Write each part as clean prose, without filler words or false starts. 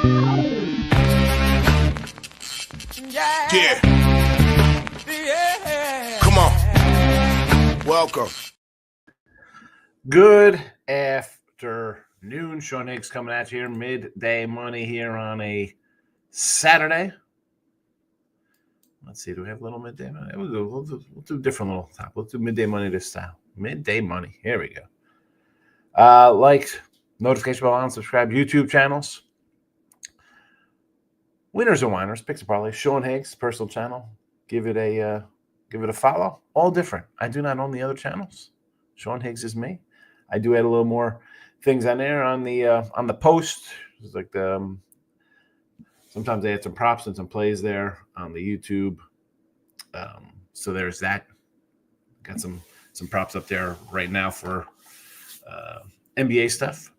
Yeah. Come on. Welcome. Good afternoon. Sean Higgs coming at you here. Midday money here on a Saturday. Let's see. Do we have a little midday money? We'll do a different little top. We'll do midday money this style. Midday money. Here we go. Like, notification bell on, subscribe, YouTube channels. Winners and whiners, picks and parlays. Sean Higgs, personal channel. Give it a follow. All different. I do not own the other channels. Sean Higgs is me. I do add a little more things on there on the post. It's like sometimes I add some props and some plays there on the YouTube. So there's that. Got some props up there right now for NBA stuff.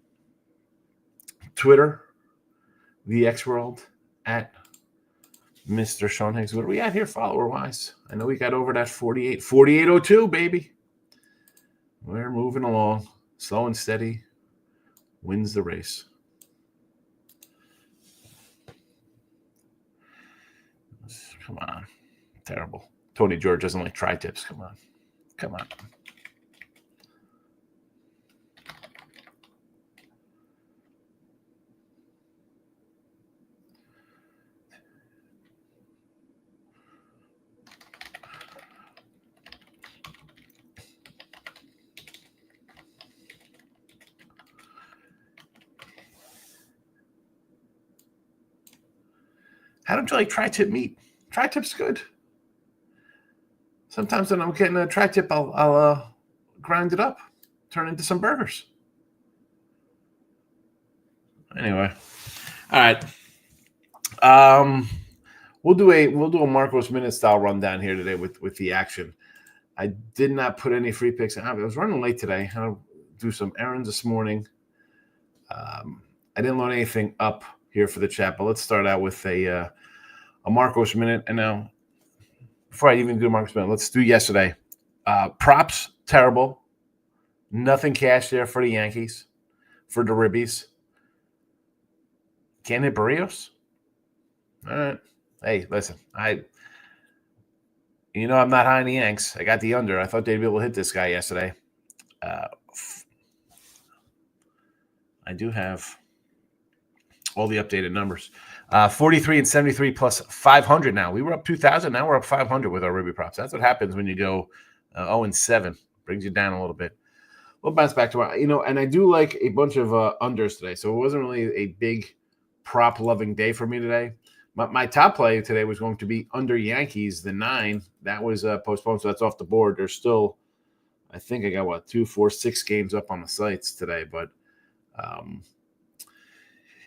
Twitter, the X World at Mr. Sean Higgs. What are we at here follower-wise? I know we got over that 4802, baby. We're moving along. Slow and steady wins the race. Come on. Terrible. Tony George doesn't like tri-tips. Come on. How don't you like tri-tip meat? Tri-tip's good. Sometimes when I'm getting a tri-tip, I'll grind it up, turn it into some burgers. Anyway, all right. We'll do a Marcos Minute style rundown here today with the action. I did not put any free picks. I was running late today. I had to do some errands this morning. I didn't load anything up here for the chat, but let's start out with a Marcos Minute. And now, before I even do Marcos Minute, let's do yesterday. Props, terrible. Nothing cash there for the Yankees, for the Ribbies. Can't hit Barrios? All right. Hey, listen, I'm not high on the Yanks. I got the under. I thought they'd be able to hit this guy yesterday. I do have all the updated numbers. 43 and 73 plus 500 now. We were up 2,000. Now we're up 500 with our Ribby props. That's what happens when you go 0 and 7. Brings you down a little bit. We'll bounce back to and I do like a bunch of unders today. So it wasn't really a big prop-loving day for me today. My top play today was going to be under Yankees, the 9. That was postponed, so that's off the board. There's still, I think I got, 2, 4, 6 games up on the sites today. But,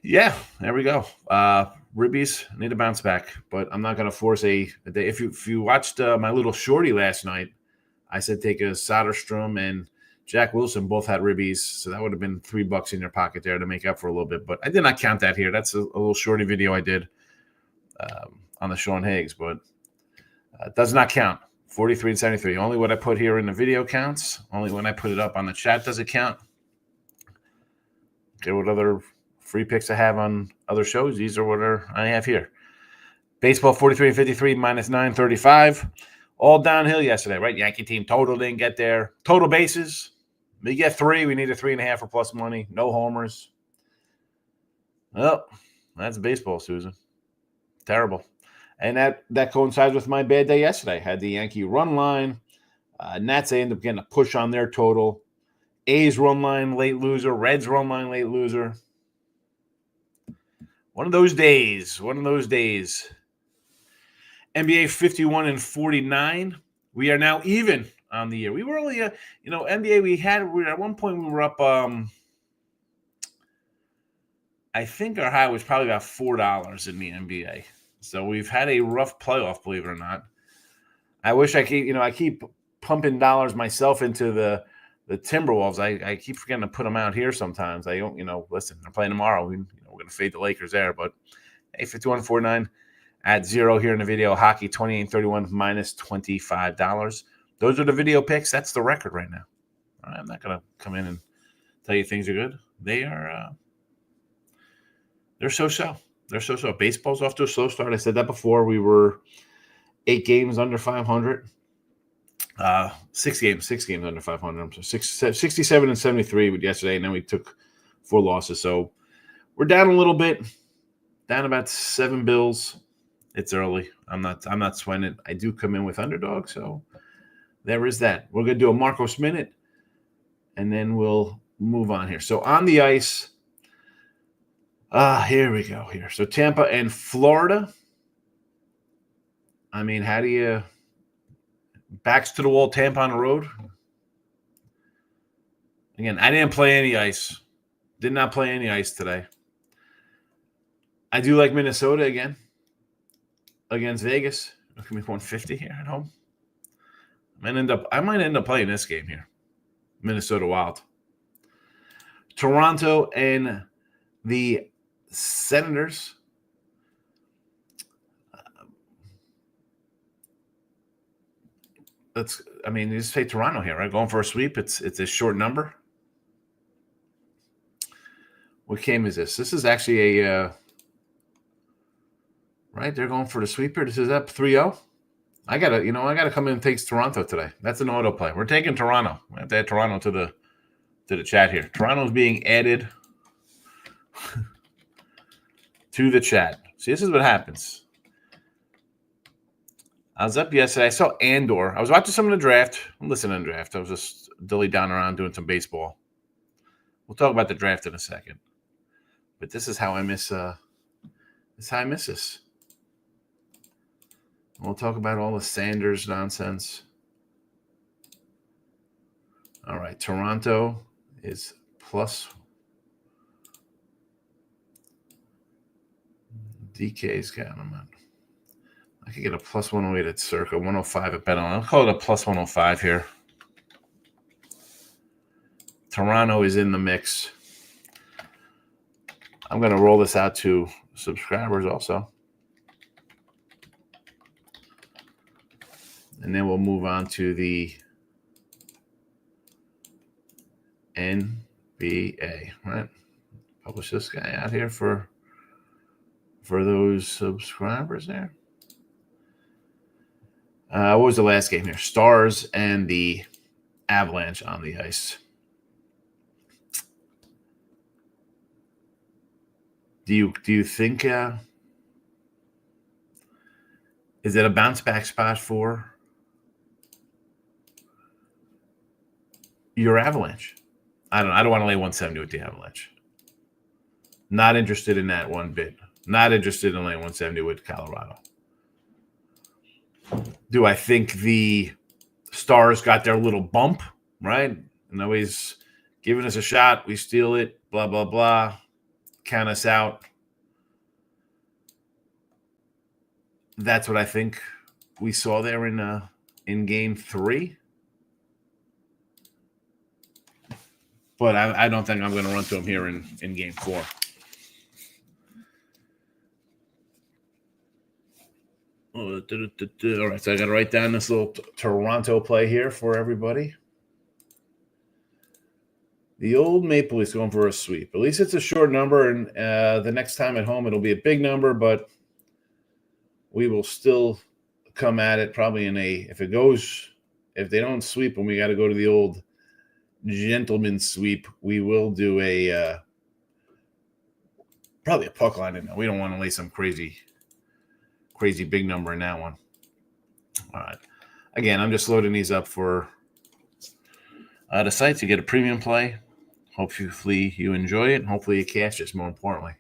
yeah, there we go. Ribbies need to bounce back, but I'm not going to force a day. If you watched my little shorty last night, I said take a Soderstrom and Jack Wilson both had ribbies, so that would have been $3 in your pocket there to make up for a little bit. But I did not count that here. That's a little shorty video I did on the Sean Higgs, but it does not count. 43 and 73. Only what I put here in the video counts. Only when I put it up on the chat does it count. Okay, what other free picks I have on other shows? These are what I have here. Baseball 43 and 53 minus 935. All downhill yesterday, right? Yankee team total didn't get there. Total bases. We get 3. We need a 3.5 for plus money. No homers. Well, that's baseball, Susan. Terrible. And that coincides with my bad day yesterday. Had the Yankee run line. Nats, they end up getting a push on their total. A's run line, late loser. Reds run line, late loser. One of those days. NBA 51 and 49. We are now even on the year. We were only, NBA, at one point we were up, I think our high was probably about $4 in the NBA. So we've had a rough playoff, believe it or not. I wish I keep pumping dollars myself into the Timberwolves. I keep forgetting to put them out here sometimes. I don't, listen, they're playing tomorrow. We're going to fade the Lakers there. But, hey, 51-49 at 0 here in the video. Hockey 28-31 minus $25. Those are the video picks. That's the record right now. All right, I'm not going to come in and tell you things are good. They're so-so. They're so. Baseball's off to a slow start. I said that before. We were 8 games under 500. 6 games under 500. So 67 and 73 with yesterday, and then we took 4 losses. So we're down a little bit, down about 7 bills. It's early. I'm not sweating it. I do come in with underdog, so there is that. We're gonna do a Marcos minute, and then we'll move on here. So on the ice, here we go. Here, so Tampa and Florida. I mean, how do you backs to the wall? Tampa on the road. Again, I didn't play any ice. Did not play any ice today. I do like Minnesota again against Vegas. Look at me, 150 here at home. I might end up playing this game here. Minnesota Wild. Toronto and the Senators. You just say Toronto here, right? Going for a sweep. It's a short number. What game is this? This is actually a right. They're going for the sweeper. This is up 3-0. I gotta come in and take Toronto today. That's an auto play. We're taking Toronto. We have to add Toronto to the chat here. Toronto's being added to the chat. See, this is what happens. I was up yesterday. I saw Andor. I was watching some of the draft. I'm listening to the draft. I was just dilly down around doing some baseball. We'll talk about the draft in a second. But this is how I miss. This is how I miss this. We'll talk about all the Sanders nonsense. All right, Toronto is plus. DK's got them on. I could get a plus 108 at Circa, 105 at Bet On. I'll call it a plus 105 here. Toronto is in the mix. I'm going to roll this out to subscribers also. And then we'll move on to the NBA, right? Publish this guy out here for those subscribers there. What was the last game here? Stars and the Avalanche on the ice. Do you think is it a bounce back spot for your Avalanche? I don't want to lay 170 with the Avalanche. Not interested in that one bit. Not interested in laying 170 with Colorado. Do I think the Stars got their little bump, right? And always giving us a shot. We steal it, blah, blah, blah. Count us out. That's what I think we saw there in Game 3. But I don't think I'm going to run to them here in Game 4. All right, so I got to write down this little Toronto play here for everybody. The old Maple Leafs going for a sweep. At least it's a short number, and the next time at home it'll be a big number, but we will still come at it probably if they don't sweep and we got to go to the old gentleman sweep, we will do probably a puck line in there. We don't want to lay some crazy big number in that one. All right. Again, I'm just loading these up for the sites. You get a premium play. Hopefully you enjoy it. And hopefully you cash it, more importantly.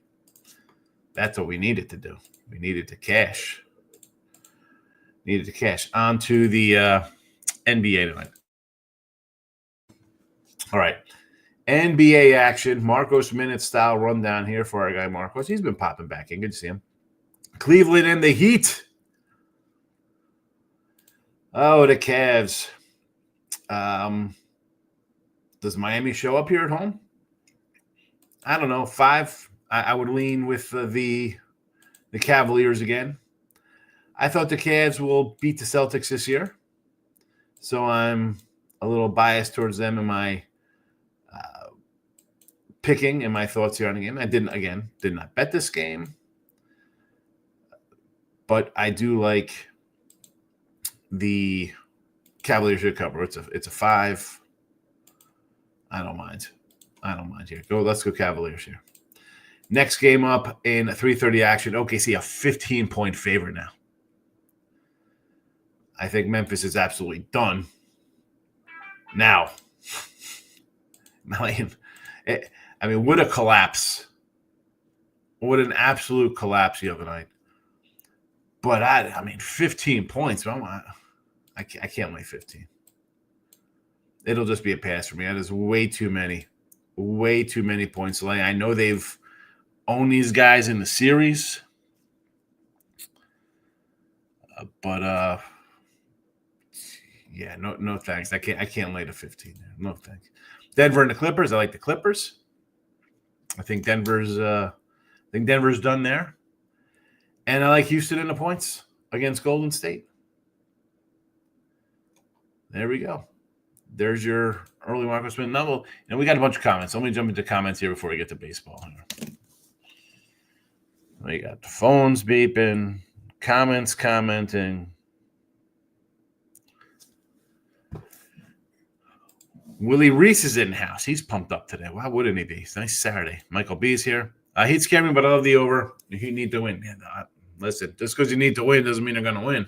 That's what we needed to do. We needed to cash. On to the NBA tonight. All right. NBA action. Marcos minute style rundown here for our guy Marcos. He's been popping back in. Good to see him. Cleveland and the Heat. Oh, the Cavs. Does Miami show up here at home? I don't know. 5. I would lean with the Cavaliers again. I thought the Cavs will beat the Celtics this year. So I'm a little biased towards them in my picking and my thoughts here on the game. I did not bet this game. But I do like the Cavaliers to cover. It's a 5. I don't mind. Here. Let's go Cavaliers here. Next game up in 3:30 action. OKC a 15-point favorite now. I think Memphis is absolutely done. Now, what a collapse. What an absolute collapse the other night. But 15 points. I can't lay 15. It'll just be a pass for me. That is way too many points to lay. I know they've owned these guys in the series, but no thanks. I can't lay to 15 there. No thanks. Denver and the Clippers. I like the Clippers. I think Denver's done there, and I like Houston in the points against Golden State. There we go. There's your early Marcus Smith level. And we got a bunch of comments. Let me jump into comments here before we get to baseball. We got the phones beeping, comments commenting. Willie Reese is in house. He's pumped up today. Why wouldn't he be? It's a nice Saturday. Michael B's here. He'd scare me, but I love the over. You need to win. Listen, just because you need to win doesn't mean you're going to win.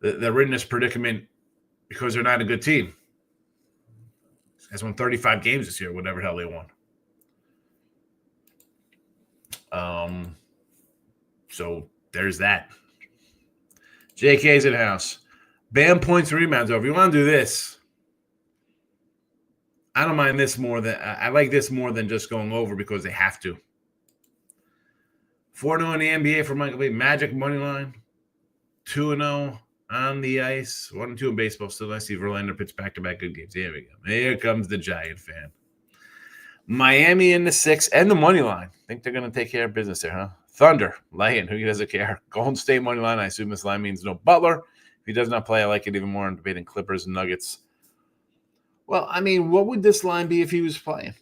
They're in this predicament because they're not a good team. These guys won 35 games this year, whatever the hell they won. So there's that. JK's in house. Bam points and rebounds over. You want to do this? I don't mind this more than I like this more than just going over because they have to. 4-0 in the NBA for Michael B. Magic money line. 2-0 on the ice. 1-2 in baseball. Still nice to see Verlander pitch back-to-back good games. Here we go. Here comes the Giant fan. Miami in the 6 and the money line. Think they're going to take care of business there, huh? Thunder, laying. Who doesn't care? Golden State money line. I assume this line means no Butler. If he does not play, I like it even more. I'm debating Clippers and Nuggets. Well, what would this line be if he was playing?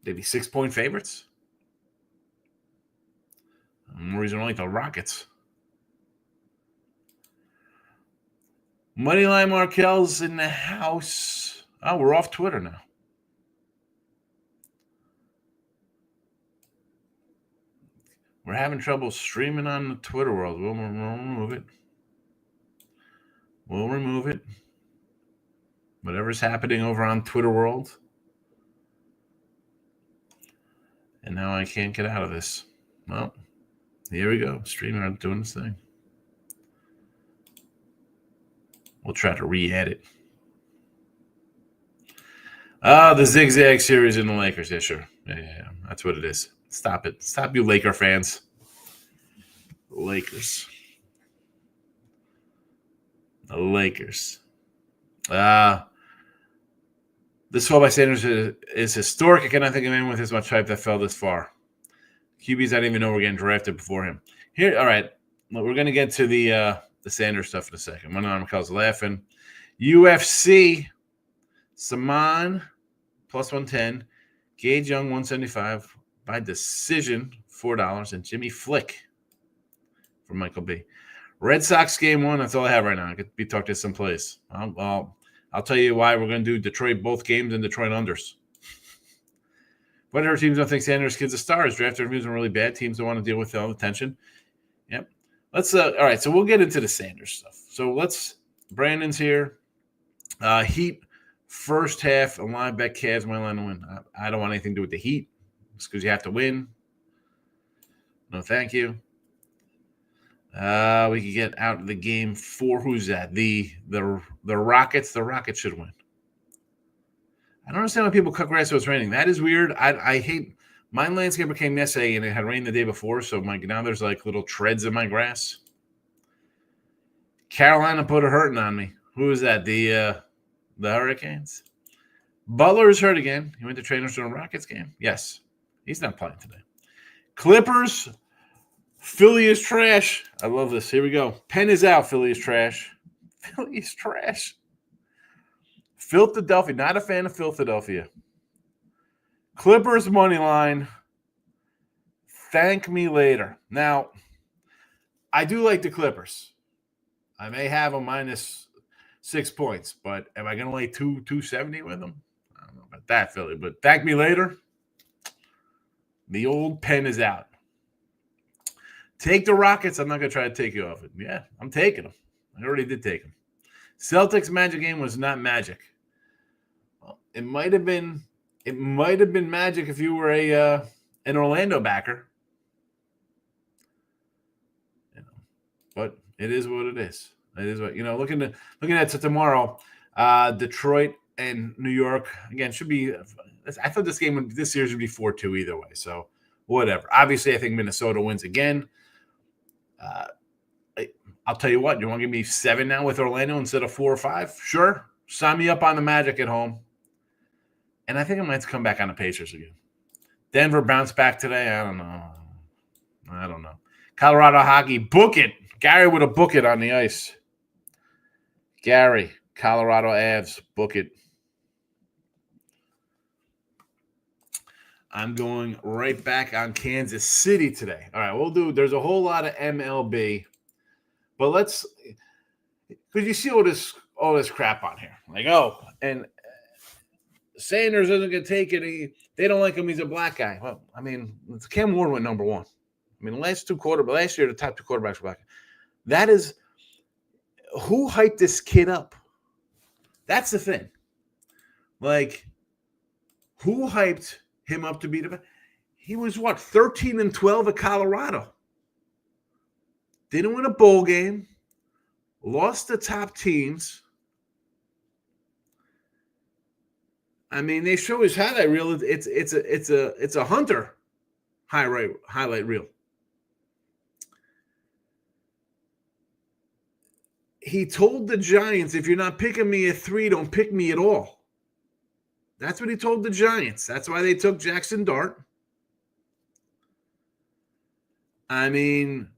They'd be 6-point favorites. More reason to like the Rockets. Moneyline Markel's in the house. Oh, we're off Twitter now. We're having trouble streaming on the Twitter world. We'll remove it. We'll remove it. Whatever's happening over on Twitter world. And now I can't get out of this. Well, here we go. Streaming doing this thing. We'll try to re-edit. The Zigzag series in the Lakers. Yeah, sure. Yeah. That's what it is. Stop it. Stop, you Laker fans. Lakers. The Lakers. This 12 by Sanders is historic. I cannot think of anyone with as much hype that fell this far. QBs I didn't even know were getting drafted before him. Here, all right. We're going to get to the Sanders stuff in a second. One of McCall's laughing. UFC, Saman, plus 110. Gage Young, 175. By decision, $4. And Jimmy Flick from Michael B. Red Sox game 1. That's all I have right now. I could be talked to someplace. I'll tell you why we're going to do Detroit both games and Detroit unders. Whatever teams don't think Sanders kid's a star. His draft reviews are really bad. Teams don't want to deal with all the tension. Yep. Let's all right. So we'll get into the Sanders stuff. So Brandon's here. Heat first half. A live bet Cavs my line to win. I don't want anything to do with the Heat. It's because you have to win. No, thank you. We could get out of the game 4. Who's that? The Rockets. The Rockets should win. I don't understand why people cut grass so it's raining. That is weird. I hate my landscaper came yesterday and it had rained the day before, so now there's like little treads in my grass. Carolina put a hurting on me. Who is that? The Hurricanes. Butler's hurt again. He went to trainers during Rockets game. Yes, he's not playing today. Clippers. Philly is trash. I love this. Here we go. Pen is out. Philly is trash. Philly is trash. Philadelphia. Not a fan of Philadelphia. Clippers money line. Thank me later. Now, I do like the Clippers. I may have them minus 6 points, but am I going to lay 270 with them? I don't know about that, Philly. But thank me later. The old pen is out. Take the Rockets. I'm not going to try to take you off it. Yeah, I'm taking them. I already did take them. Celtics Magic game was not magic. Well, it might have been magic if you were an Orlando backer. But it is what it is. It is what looking at tomorrow, Detroit and New York again should be. I thought this series would be 4-2 either way. So whatever. Obviously, I think Minnesota wins again. I'll tell you what. You want to give me 7 now with Orlando instead of 4 or 5? Sure. Sign me up on the Magic at home. And I think I might come back on the Pacers again. Denver bounced back today. I don't know. Colorado hockey, book it. Gary with a book it on the ice. Gary, Colorado Avs, book it. I'm going right back on Kansas City today. All right, there's a whole lot of MLB, but because you see all this crap on here. Like, and Sanders isn't going to take it. They don't like him. He's a black guy. Well, I mean, Cam Ward went number 1. I mean, last year, the top 2 quarterbacks were black. That is who hyped this kid up. That's the thing. Like, who hyped him up to be the best? He was 13-12 at Colorado. Didn't win a bowl game. Lost the top teams. I mean, they show his highlight reel. It's a Hunter highlight reel. He told the Giants, if you're not picking me at 3, don't pick me at all. That's what he told the Giants. That's why they took Jackson Dart. I mean,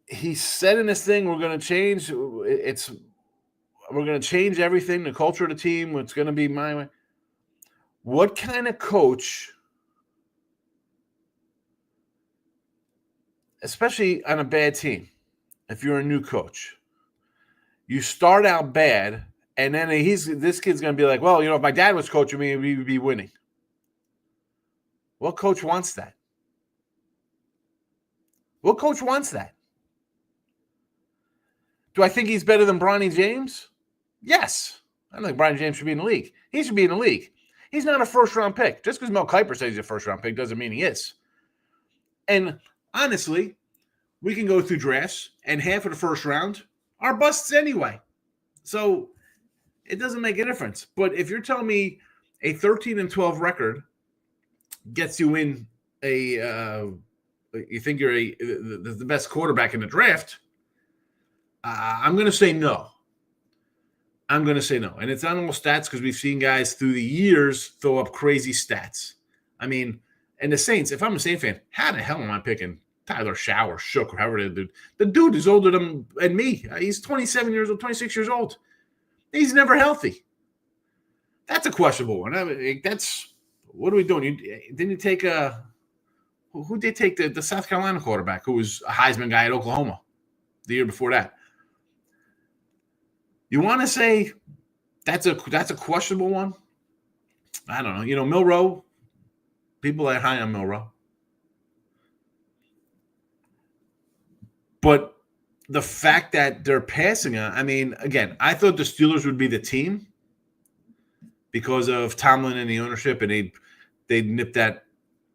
he said in this thing, we're going to change. We're going to change everything, the culture of the team. It's going to be my way. What kind of coach, especially on a bad team, if you're a new coach, you start out bad, and then this kid's going to be like, well, if my dad was coaching me, we would be winning. What coach wants that? What coach wants that? Do I think he's better than Bronny James? Yes. I don't think Bronny James should be in the league. He should be in the league. He's not a first-round pick. Just because Mel Kiper says he's a first-round pick doesn't mean he is. And honestly, we can go through drafts, and half of the first round are busts anyway. So it doesn't make a difference. But if you're telling me a 13-12 record gets you in you think you're the best quarterback in the draft, I'm going to say no. I'm going to say no. And it's not all stats because we've seen guys through the years throw up crazy stats. I mean, and the Saints, if I'm a Saints fan, how the hell am I picking Tyler Shaw or Shook or however the dude? The dude is older than me. He's 27 years old, 26 years old. He's never healthy. That's a questionable one. I mean, what are we doing? Didn't you take who did take the South Carolina quarterback who was a Heisman guy at Oklahoma the year before that? You want to say that's a questionable one? I don't know. Milroe, people are high on Milroe. But the fact that they're passing on, I mean, again, I thought the Steelers would be the team because of Tomlin and the ownership, and they'd nip that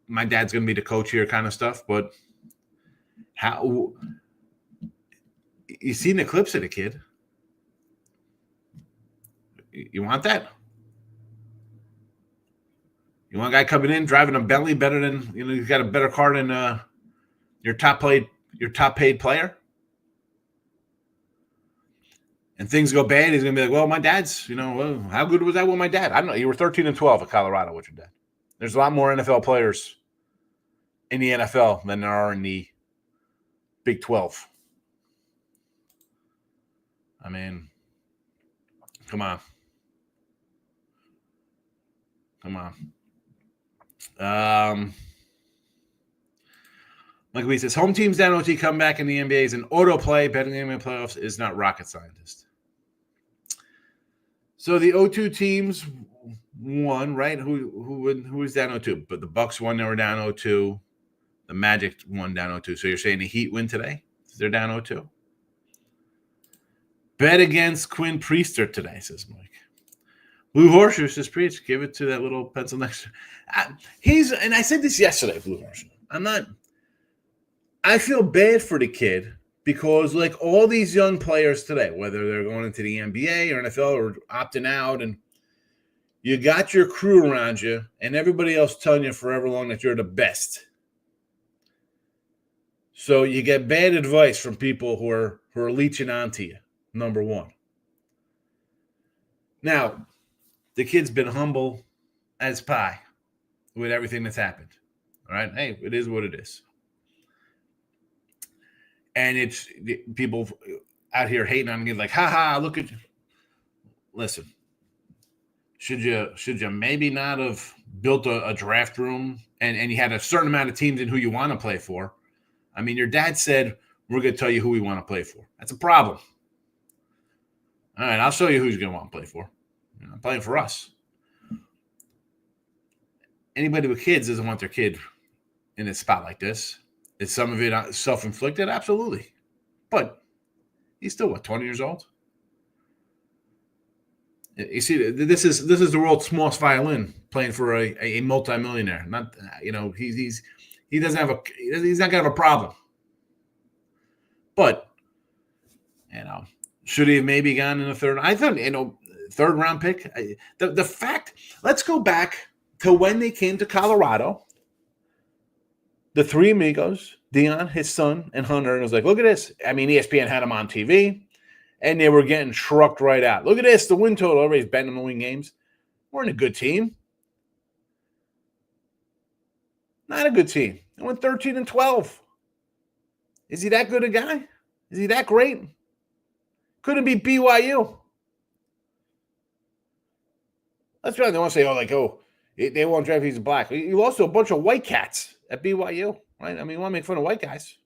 my dad's going to be the coach here kind of stuff. But how you seen the clips of the kid? You want that? You want a guy coming in driving a Bentley better than he's got a better car than your top paid player? And things go bad, he's gonna be like, well, my dad's, well, how good was that with my dad? I don't know. You were 13-12 at Colorado with your dad. There's a lot more NFL players in the NFL than there are in the Big 12. I mean, come on. Come on. Like we says, home teams down OT come back in the NBA is an autoplay. Betting the NBA playoffs is not rocket scientist. So the 0-2 teams won, right? Who was down 0-2? But the Bucks won, they were down 0-2. The Magic won down 0-2. So you're saying the Heat win today? They're down 0-2. Bet against Quinn Priester today, says Mike. Blue Horseshoe says, Preach, give it to that little pencil next. And I said this yesterday, Blue Horseshoe. I feel bad for the kid because, like all these young players today, whether they're going into the NBA or NFL or opting out, and you got your crew around you and everybody else telling you forever long that you're the best. So you get bad advice from people who are leeching onto you, number one. Now, the kid's been humble as pie with everything that's happened. All right? Hey, it is what it is. And it's people out here hating on me like, look at you. Listen, should you maybe not have built a draft room and you had a certain amount of teams in who you want to play for? I mean, your dad said, we're going to tell you who we want to play for. That's a problem. All right, I'll show you who you're going to want to play for. I'm playing for us. Anybody with kids doesn't want their kid in a spot like this. Is some of it self-inflicted? Absolutely. But he's still, 20 years old? You see, this is the world's smallest violin playing for a multimillionaire. Not, he's not gonna have a problem. But, should he have maybe gone in the third? I thought, third round pick. The fact, let's go back to when they came to Colorado. The three amigos, Dion, his son, and Hunter, and it was like, look at this. I mean, ESPN had them on TV, and they were getting trucked right out. Look at this, the win total. Everybody's betting them to win games. We're in a good team. Not a good team. They went 13-12. Is he that good a guy? Is he that great? Couldn't beat BYU. That's right. They want to say, they won't draft if he's black. You lost to a bunch of white cats at BYU, right? I mean, you want to make fun of white guys,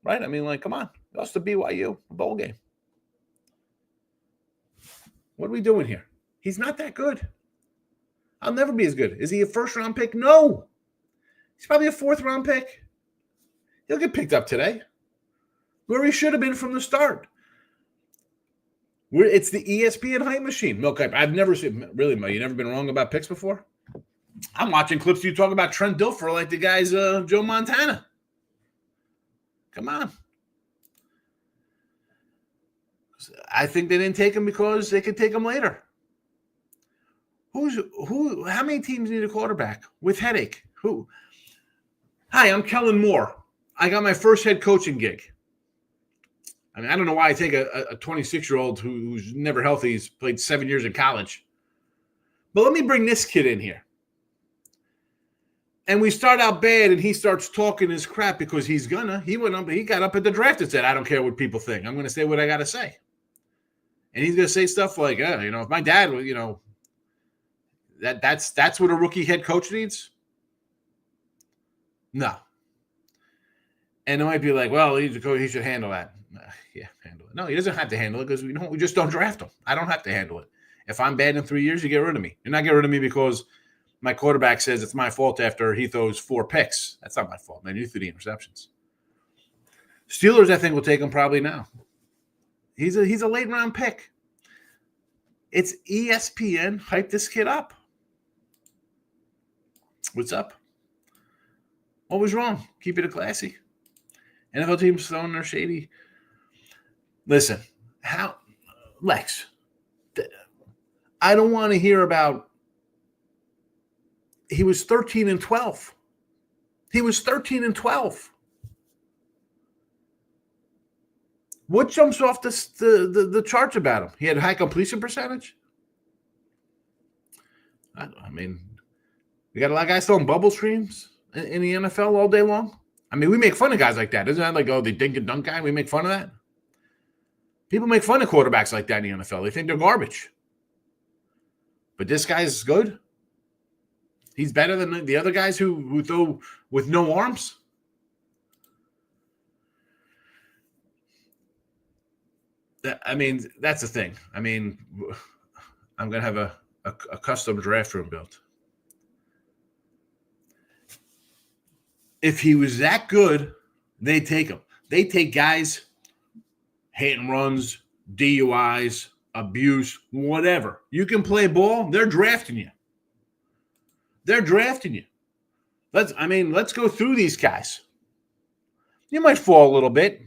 right? I mean, come on. You lost to BYU, a bowl game. What are we doing here? He's not that good. I'll never be as good. Is he a first-round pick? No. He's probably a fourth-round pick. He'll get picked up today. Where he should have been from the start. It's the ESPN hype machine. Milk hype. I've never seen, really, Mo, you never been wrong about picks before? I'm watching clips of you talk about Trent Dilfer like the guy's Joe Montana. Come on. I think they didn't take him because they could take him later. How many teams need a quarterback with headache? Who? Hi, I'm Kellen Moore. I got my first head coaching gig. I mean, I don't know why I take a 26-year-old who's never healthy. He's played 7 years in college. But let me bring this kid in here. And we start out bad, and he starts talking his crap because he got up at the draft and said, I don't care what people think. I'm going to say what I got to say. And he's going to say stuff like, if my dad, that's what a rookie head coach needs. No. And it might be like, well, he's a coach, he should handle that. Yeah, handle it. No, he doesn't have to handle it because we just don't draft him. I don't have to handle it. If I'm bad in 3 years, you get rid of me. You're not getting rid of me because my quarterback says it's my fault after he throws 4 picks. That's not my fault, man. You threw the interceptions. Steelers, I think, will take him probably now. He's a late round pick. It's ESPN. Hype this kid up. What's up? What was wrong? Keep it classy. NFL teams throwing their shady. Listen, Lex, I don't want to hear about. He was 13-12. He was 13-12. What jumps off the charts about him? He had a high completion percentage. I mean, we got a lot of guys throwing bubble screens in the NFL all day long. I mean, we make fun of guys like that. Isn't that like, the dink and dunk guy? We make fun of that. People make fun of quarterbacks like that in the NFL. They think they're garbage. But this guy's good. He's better than the other guys who throw with no arms. I mean, that's the thing. I mean, I'm going to have a custom draft room built. If he was that good, they'd take him. They take guys, hit and runs, DUIs, abuse, whatever. You can play ball, they're drafting you. They're drafting you. Let's go through these guys. You might fall a little bit.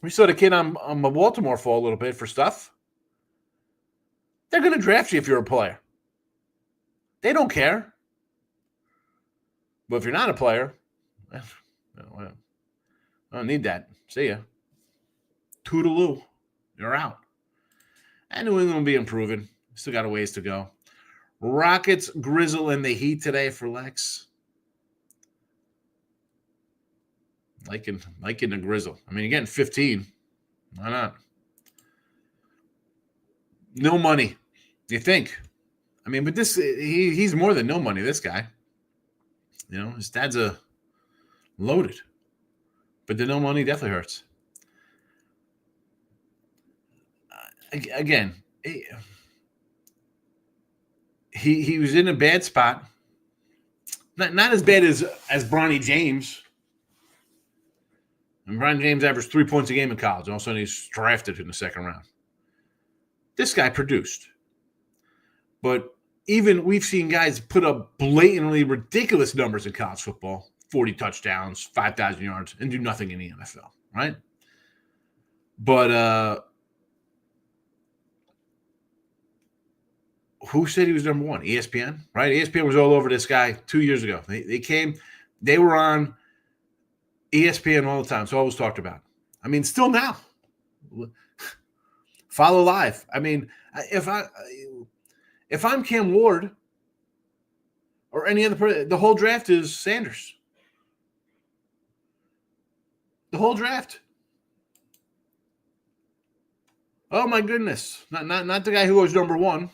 We saw the kid on Baltimore fall a little bit for stuff. They're going to draft you if you're a player. They don't care. But if you're not a player, well, I don't need that. See ya. Toodaloo. You're out. And New England will be improving. Still got a ways to go. Rockets, Grizzle, and the Heat today for Lex. Liking the Grizzle. I mean, you're getting 15. Why not? No money. You think? I mean, but he's more than no money, this guy. You know, his dad's a loaded. But the no money definitely hurts. Again, he was in a bad spot. Not as bad as Bronny James. And Bronny James averaged 3 points a game in college. All of a sudden, he's drafted in the second round. This guy produced. But even we've seen guys put up blatantly ridiculous numbers in college football. 40 touchdowns, 5,000 yards, and do nothing in the NFL, right? But who said he was number one? ESPN, right? ESPN was all over this guy 2 years ago. They were on ESPN all the time. So always talked about. I mean, still now. Follow live. I mean, if I'm Cam Ward or any other person, the whole draft is Sanders. The whole draft. Oh my goodness. Not the guy who was number one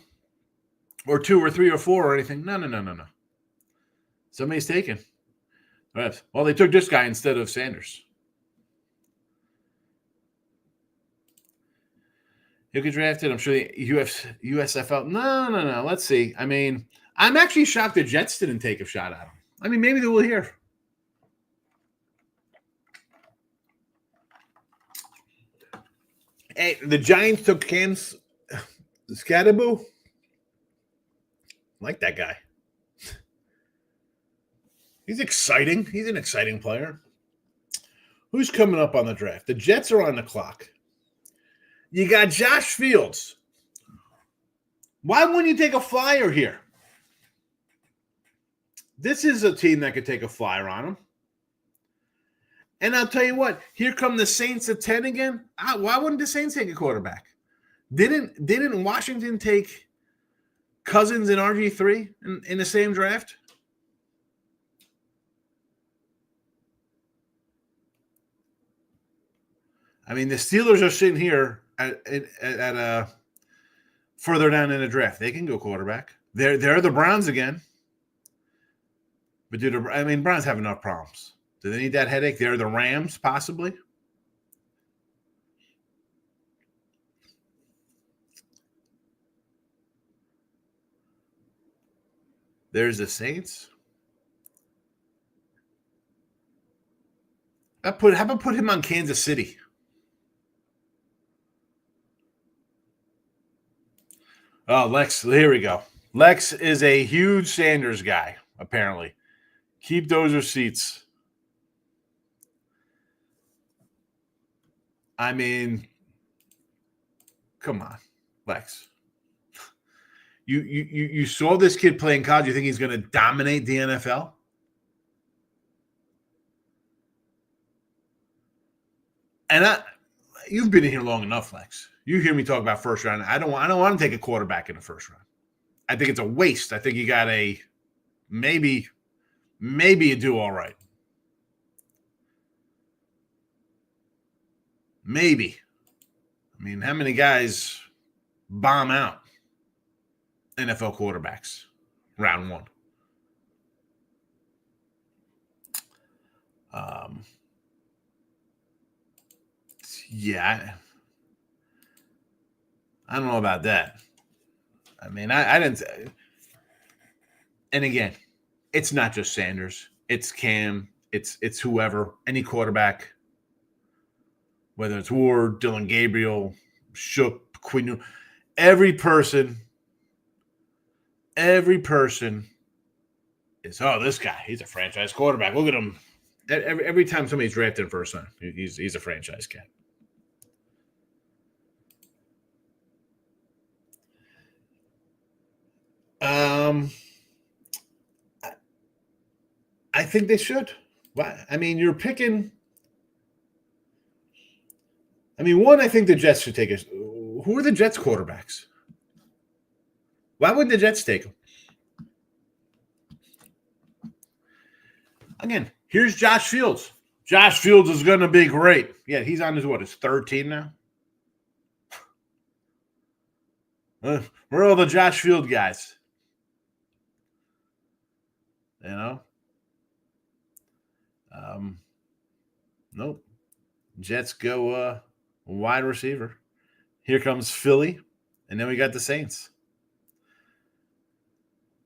or two or three or four or anything. No. Somebody's taken. Well, they took this guy instead of Sanders. He'll get drafted. I'm sure the USFL. No. Let's see. I mean, I'm actually shocked the Jets didn't take a shot at him. I mean, maybe they will here. Hey, the Giants took Cam Scatterboo. Like that guy. He's exciting. He's an exciting player. Who's coming up on the draft? The Jets are on the clock. You got Josh Fields. Why wouldn't you take a flyer here? This is a team that could take a flyer on him. And I'll tell you what, here come the Saints at 10 again. Why wouldn't the Saints take a quarterback? Didn't Washington take Cousins and RG3 in the same draft? I mean, the Steelers are sitting here at further down in the draft. They can go quarterback. They're the Browns again. But Browns have enough problems. Do they need that headache? They're the Rams, possibly. There's the Saints. How about put him on Kansas City? Oh, Lex, here we go. Lex is a huge Sanders guy, apparently. Keep those receipts. I mean, come on, Lex. You saw this kid play in college. You think he's going to dominate the NFL? And you've been in here long enough, Lex. You hear me talk about first round. I don't want to take a quarterback in the first round. I think it's a waste. I think you got maybe you do all right. Maybe. I mean, how many guys bomb out NFL quarterbacks round one? Yeah, I don't know about that. I mean, I didn't. And again, it's not just Sanders. It's Cam. It's whoever, any quarterback, whether it's Ward, Dylan Gabriel, Shook, Quinn, every person is, oh, this guy, he's a franchise quarterback. Look at him. Every time somebody's drafted first time, he's a franchise cat. I think they should. I mean, you're picking. I mean, one, I think the Jets should take us. Who are the Jets quarterbacks? Why wouldn't the Jets take them? Again, here's Josh Fields. Josh Fields is going to be great. Yeah, he's on his third team now? We're all the Josh Field guys. You know? Nope. Jets go wide receiver. Here comes Philly, and then we got the Saints.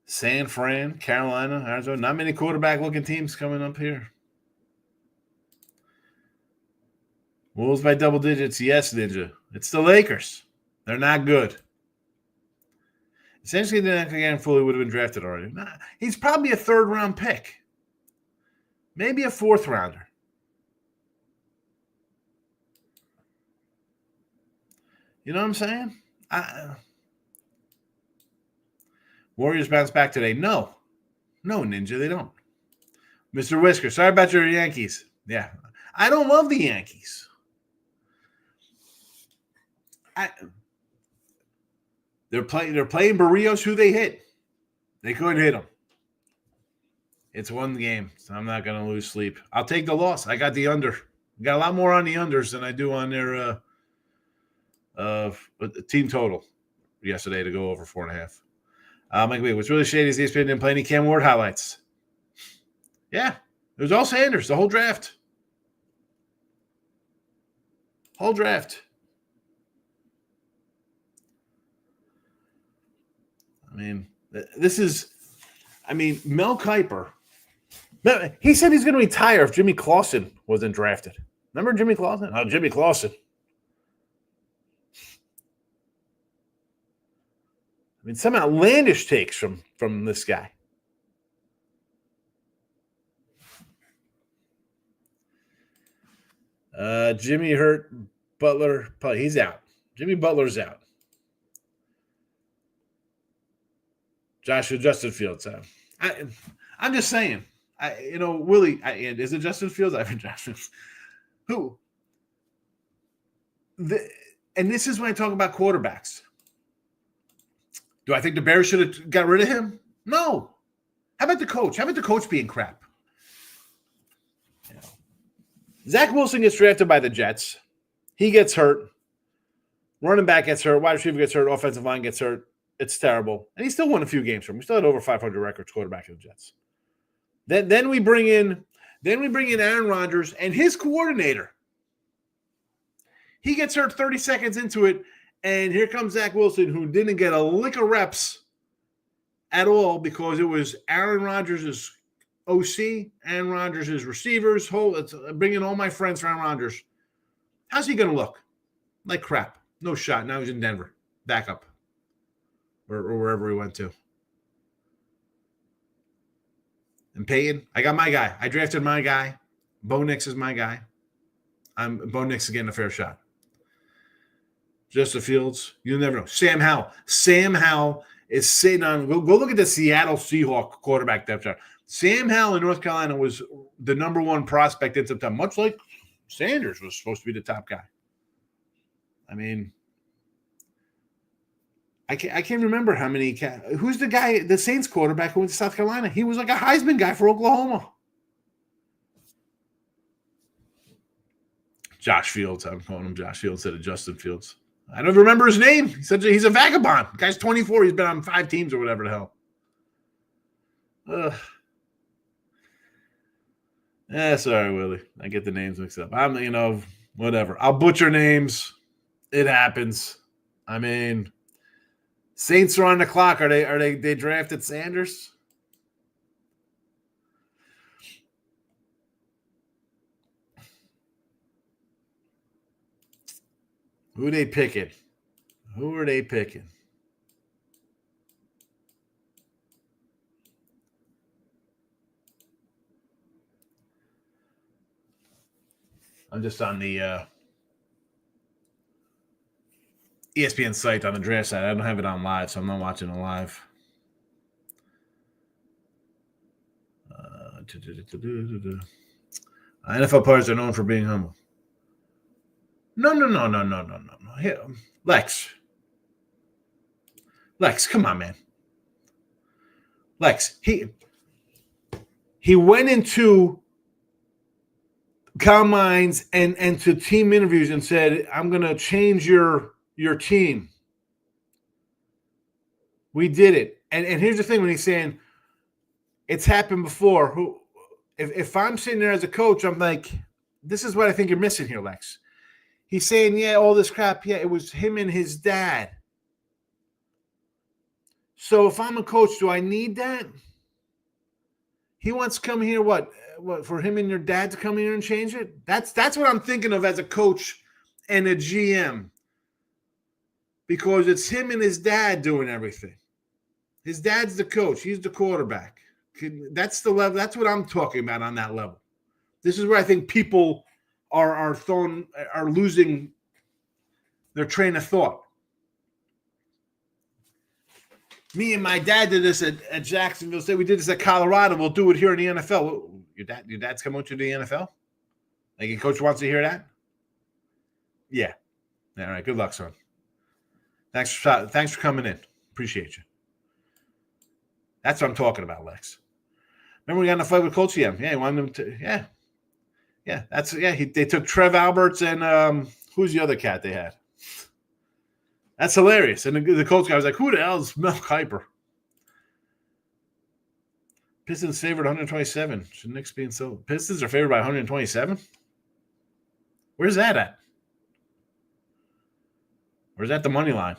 San Fran, Carolina, Arizona. Not many quarterback-looking teams coming up here. Wolves by double digits. Yes, Ninja. It's the Lakers. They're not good. Essentially, the again fully would have been drafted already. Nah, he's probably a third-round pick. Maybe a fourth-rounder. You know what I'm saying? Warriors bounce back today. No, Ninja, they don't. Mr. Whisker, sorry about your Yankees. Yeah, I don't love the Yankees. They're playing Barrios, who they hit. They couldn't hit him. It's one game, so I'm not going to lose sleep. I'll take the loss. I got the under. Got a lot more on the unders than I do on their team total yesterday to go over 4.5. Mike, what's really shady is ESPN didn't play any Cam Ward highlights. Yeah, it was all Sanders, the whole draft. I mean, Mel Kiper. He said he's going to retire if Jimmy Clausen wasn't drafted. Remember Jimmy Clausen? Oh, Jimmy Clausen. I mean, some outlandish takes from this guy. Jimmy hurt. Butler, he's out. Jimmy Butler's out. Justin Fields. I'm just saying. Willie. Is it Justin Fields? Ivan Johnson. Who? And this is when I talk about quarterbacks. Do I think the Bears should have got rid of him? No. How about the coach? How about the coach being crap? Zach Wilson gets drafted by the Jets. He gets hurt. Running back gets hurt. Wide receiver gets hurt. Offensive line gets hurt. It's terrible. And he still won a few games from him. We still had over 500 records quarterback of the Jets. Then we bring in Aaron Rodgers and his coordinator. He gets hurt 30 seconds into it, and here comes Zach Wilson, who didn't get a lick of reps at all because it was Aaron Rodgers' OC, Aaron Rodgers' receivers. Bringing all my friends for Aaron Rodgers. How's he going to look? Like crap. No shot. Now he's in Denver. Backup. Or wherever he went to. And Peyton, I got my guy. I drafted my guy. Bo Nix is my guy. Bo Nix is getting a fair shot. Justin Fields, you'll never know. Sam Howell is sitting on. Go look at the Seattle Seahawks quarterback depth chart. Sam Howell in North Carolina was the number one prospect in September, much like Sanders was supposed to be the top guy. I mean, I can't remember how many. Who's the guy, the Saints quarterback who went to South Carolina? He was like a Heisman guy for Oklahoma. Josh Fields. I'm calling him Josh Fields instead of Justin Fields. I don't remember his name. He's a vagabond. The guy's 24. He's been on 5 teams or whatever the hell. Sorry, Willie. I get the names mixed up. Whatever. I'll butcher names. It happens. I mean, Saints are on the clock. They drafted Sanders? Who are they picking? I'm just on the ESPN site on the draft site. I don't have it on live, so I'm not watching it live. NFL players are known for being humble. No. Here, Lex, come on, man. Lex, he went into combines and to team interviews and said, "I'm going to change your team." We did it, and here's the thing: when he's saying it's happened before, if I'm sitting there as a coach, I'm like, this is what I think you're missing here, Lex. He's saying, yeah, all this crap. Yeah, it was him and his dad. So if I'm a coach, do I need that? He wants to come here, what for him and your dad to come here and change it? That's what I'm thinking of as a coach and a GM. Because it's him and his dad doing everything. His dad's the coach. He's the quarterback. That's the level. That's what I'm talking about on that level. This is where I think people are losing their train of thought. Me and my dad did this at Jacksonville State. We did this at Colorado. We'll do it here in the NFL. Your dad's coming to the NFL? Like your coach wants to hear that? Yeah. All right. Good luck, son. Thanks for coming in. Appreciate you. That's what I'm talking about, Lex. Remember we got in a fight with Colts? Yeah, he wanted them to. Yeah. They took Trev Alberts and who's the other cat they had? That's hilarious. And the Colts guy was like, "Who the hell is Mel Kiper?" Pistons favored 127. Should Knicks be in so? Pistons are favored by 127. Where's that at? Where's that the money line?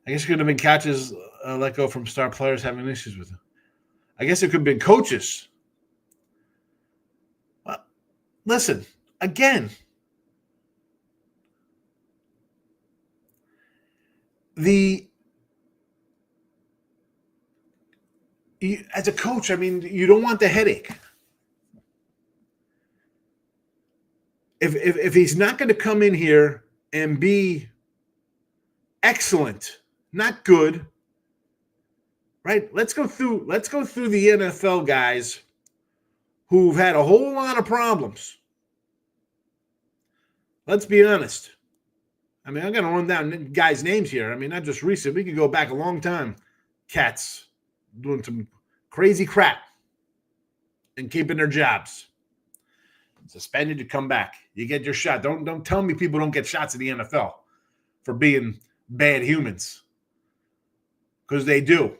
I guess it could have been catches let go from star players having issues with them. I guess it could have been coaches. Well, listen, again, as a coach, I mean, you don't want the headache. If he's not going to come in here and be excellent, not good, right? Let's go through the NFL guys who've had a whole lot of problems. Let's be honest. I mean, I'm going to run down guys' names here. I mean, not just recent. We could go back a long time. Cats doing some crazy crap and keeping their jobs. Suspended, you come back. You get your shot. Don't tell me people don't get shots in the NFL for being bad humans. Because they do.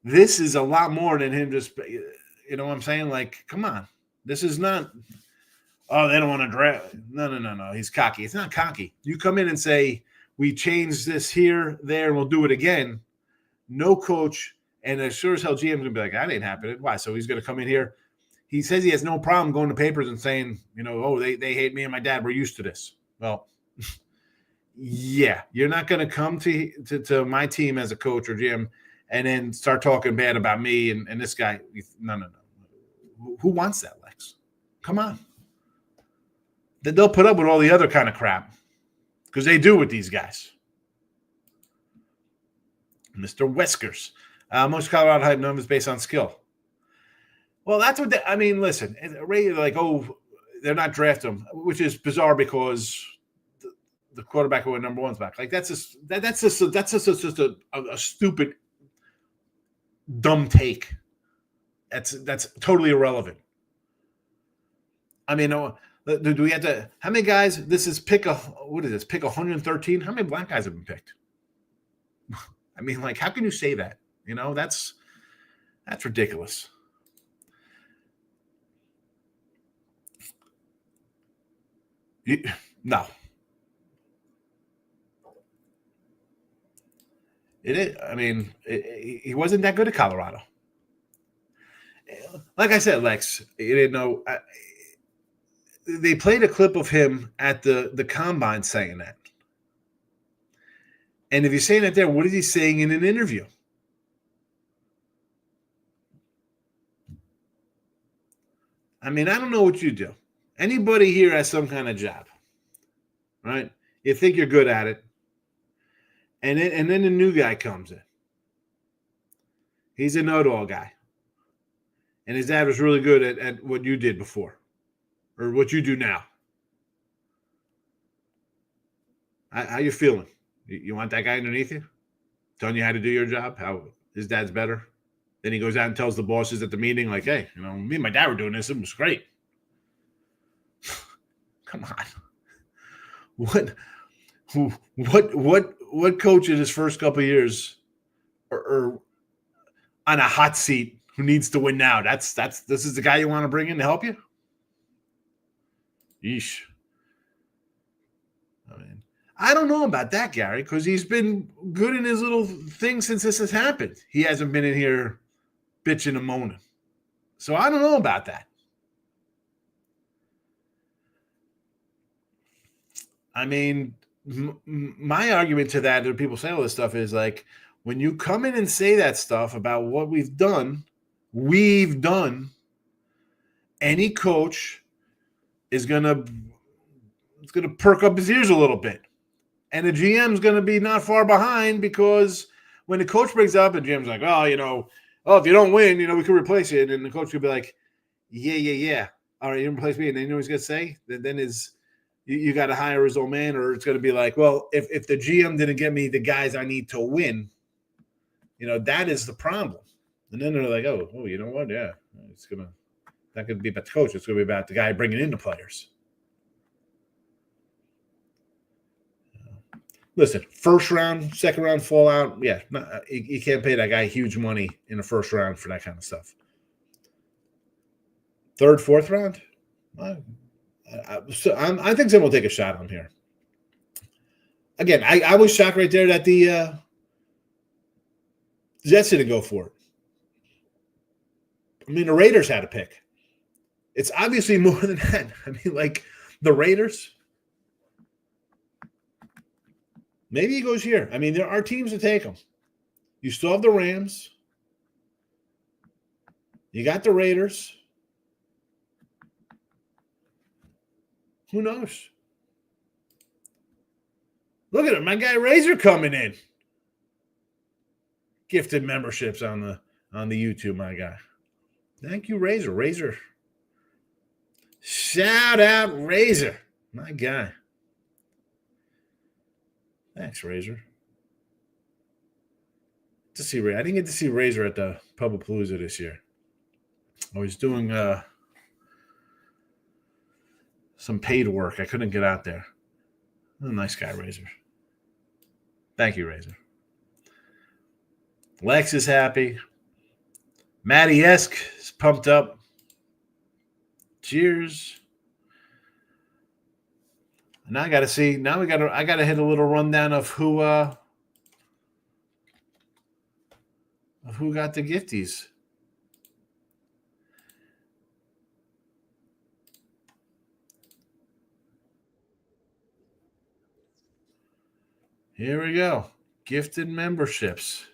This is a lot more than him just, you know what I'm saying? Like, come on. This is not, oh, they don't want to draft. No. He's cocky. It's not cocky. You come in and say, we changed this here, there, and we'll do it again. No coach, and as sure as hell GM is going to be like, that ain't happening. Why? So he's going to come in here. He says he has no problem going to papers and saying, oh, they hate me and my dad. We're used to this. Well, yeah, you're not going to come to my team as a coach or GM and then start talking bad about me and this guy. No. Who wants that, Lex? Come on. They'll put up with all the other kind of crap because they do with these guys. Mr. Whiskers. Most Colorado hype numbers based on skill. Well, that's what listen, like, oh, they're not drafting them, which is bizarre because the quarterback who went number one's back. Like that's just a stupid, dumb take. That's totally irrelevant. I mean, do we have to? How many guys? This is pick 113. How many black guys have been picked? I mean, like, how can you say that? That's ridiculous. No. It is. I mean, he wasn't that good at Colorado. Like I said, Lex, you didn't know. They played a clip of him at the combine saying that. And if he's saying that there, what is he saying in an interview? I mean, I don't know what you do. Anybody here has some kind of job, right? You think you're good at it, and then the new guy comes in. He's a know-it-all guy, and his dad was really good at what you did before, or what you do now. How you feeling? You want that guy underneath you, telling you how to do your job? How his dad's better? Then he goes out and tells the bosses at the meeting, like, "Hey, me and my dad were doing this. It was great." Come on, what coach in his first couple of years or on a hot seat who needs to win now? This is the guy you want to bring in to help you? Yeesh. I mean, I don't know about that, Gary, because he's been good in his little thing since this has happened. He hasn't been in here bitching and moaning. So I don't know about that. I mean, my argument to that, that people say all this stuff, is like, when you come in and say that stuff about what we've done, any coach is gonna perk up his ears a little bit. And the GM's going to be not far behind, because when the coach brings up, and GM's like, if you don't win, we can replace you. And the coach could be like, yeah. All right, you replace me. And then you know what he's going to say? Then you got to hire his old man, or it's going to be like, well, if the GM didn't get me the guys I need to win, that is the problem. And then they're like, oh, you know what? Yeah, that could be about the coach. It's going to be about the guy bringing in the players. Listen, first round, second round fallout, yeah, you can't pay that guy huge money in the first round for that kind of stuff. Third, fourth round, I think someone will take a shot on here. Again, I was shocked right there that the Jets didn't go for it. I mean, the Raiders had a pick. It's obviously more than that. I mean, like, the Raiders. Maybe he goes here. I mean, there are teams to take him. You still have the Rams. You got the Raiders. Who knows? Look at him, my guy Razor coming in. Gifted memberships on the YouTube, my guy. Thank you, Razor. Shout out, Razor, my guy. Thanks, Razor. I didn't get to see Razor at the Pubapalooza this year. I was doing some paid work. I couldn't get out there. Oh, nice guy, Razor. Thank you, Razor. Lex is happy. Matty-esque is pumped up. Cheers. Now I got to see. Now I got to hit a little rundown of who got the gifties. Here we go. Gifted memberships.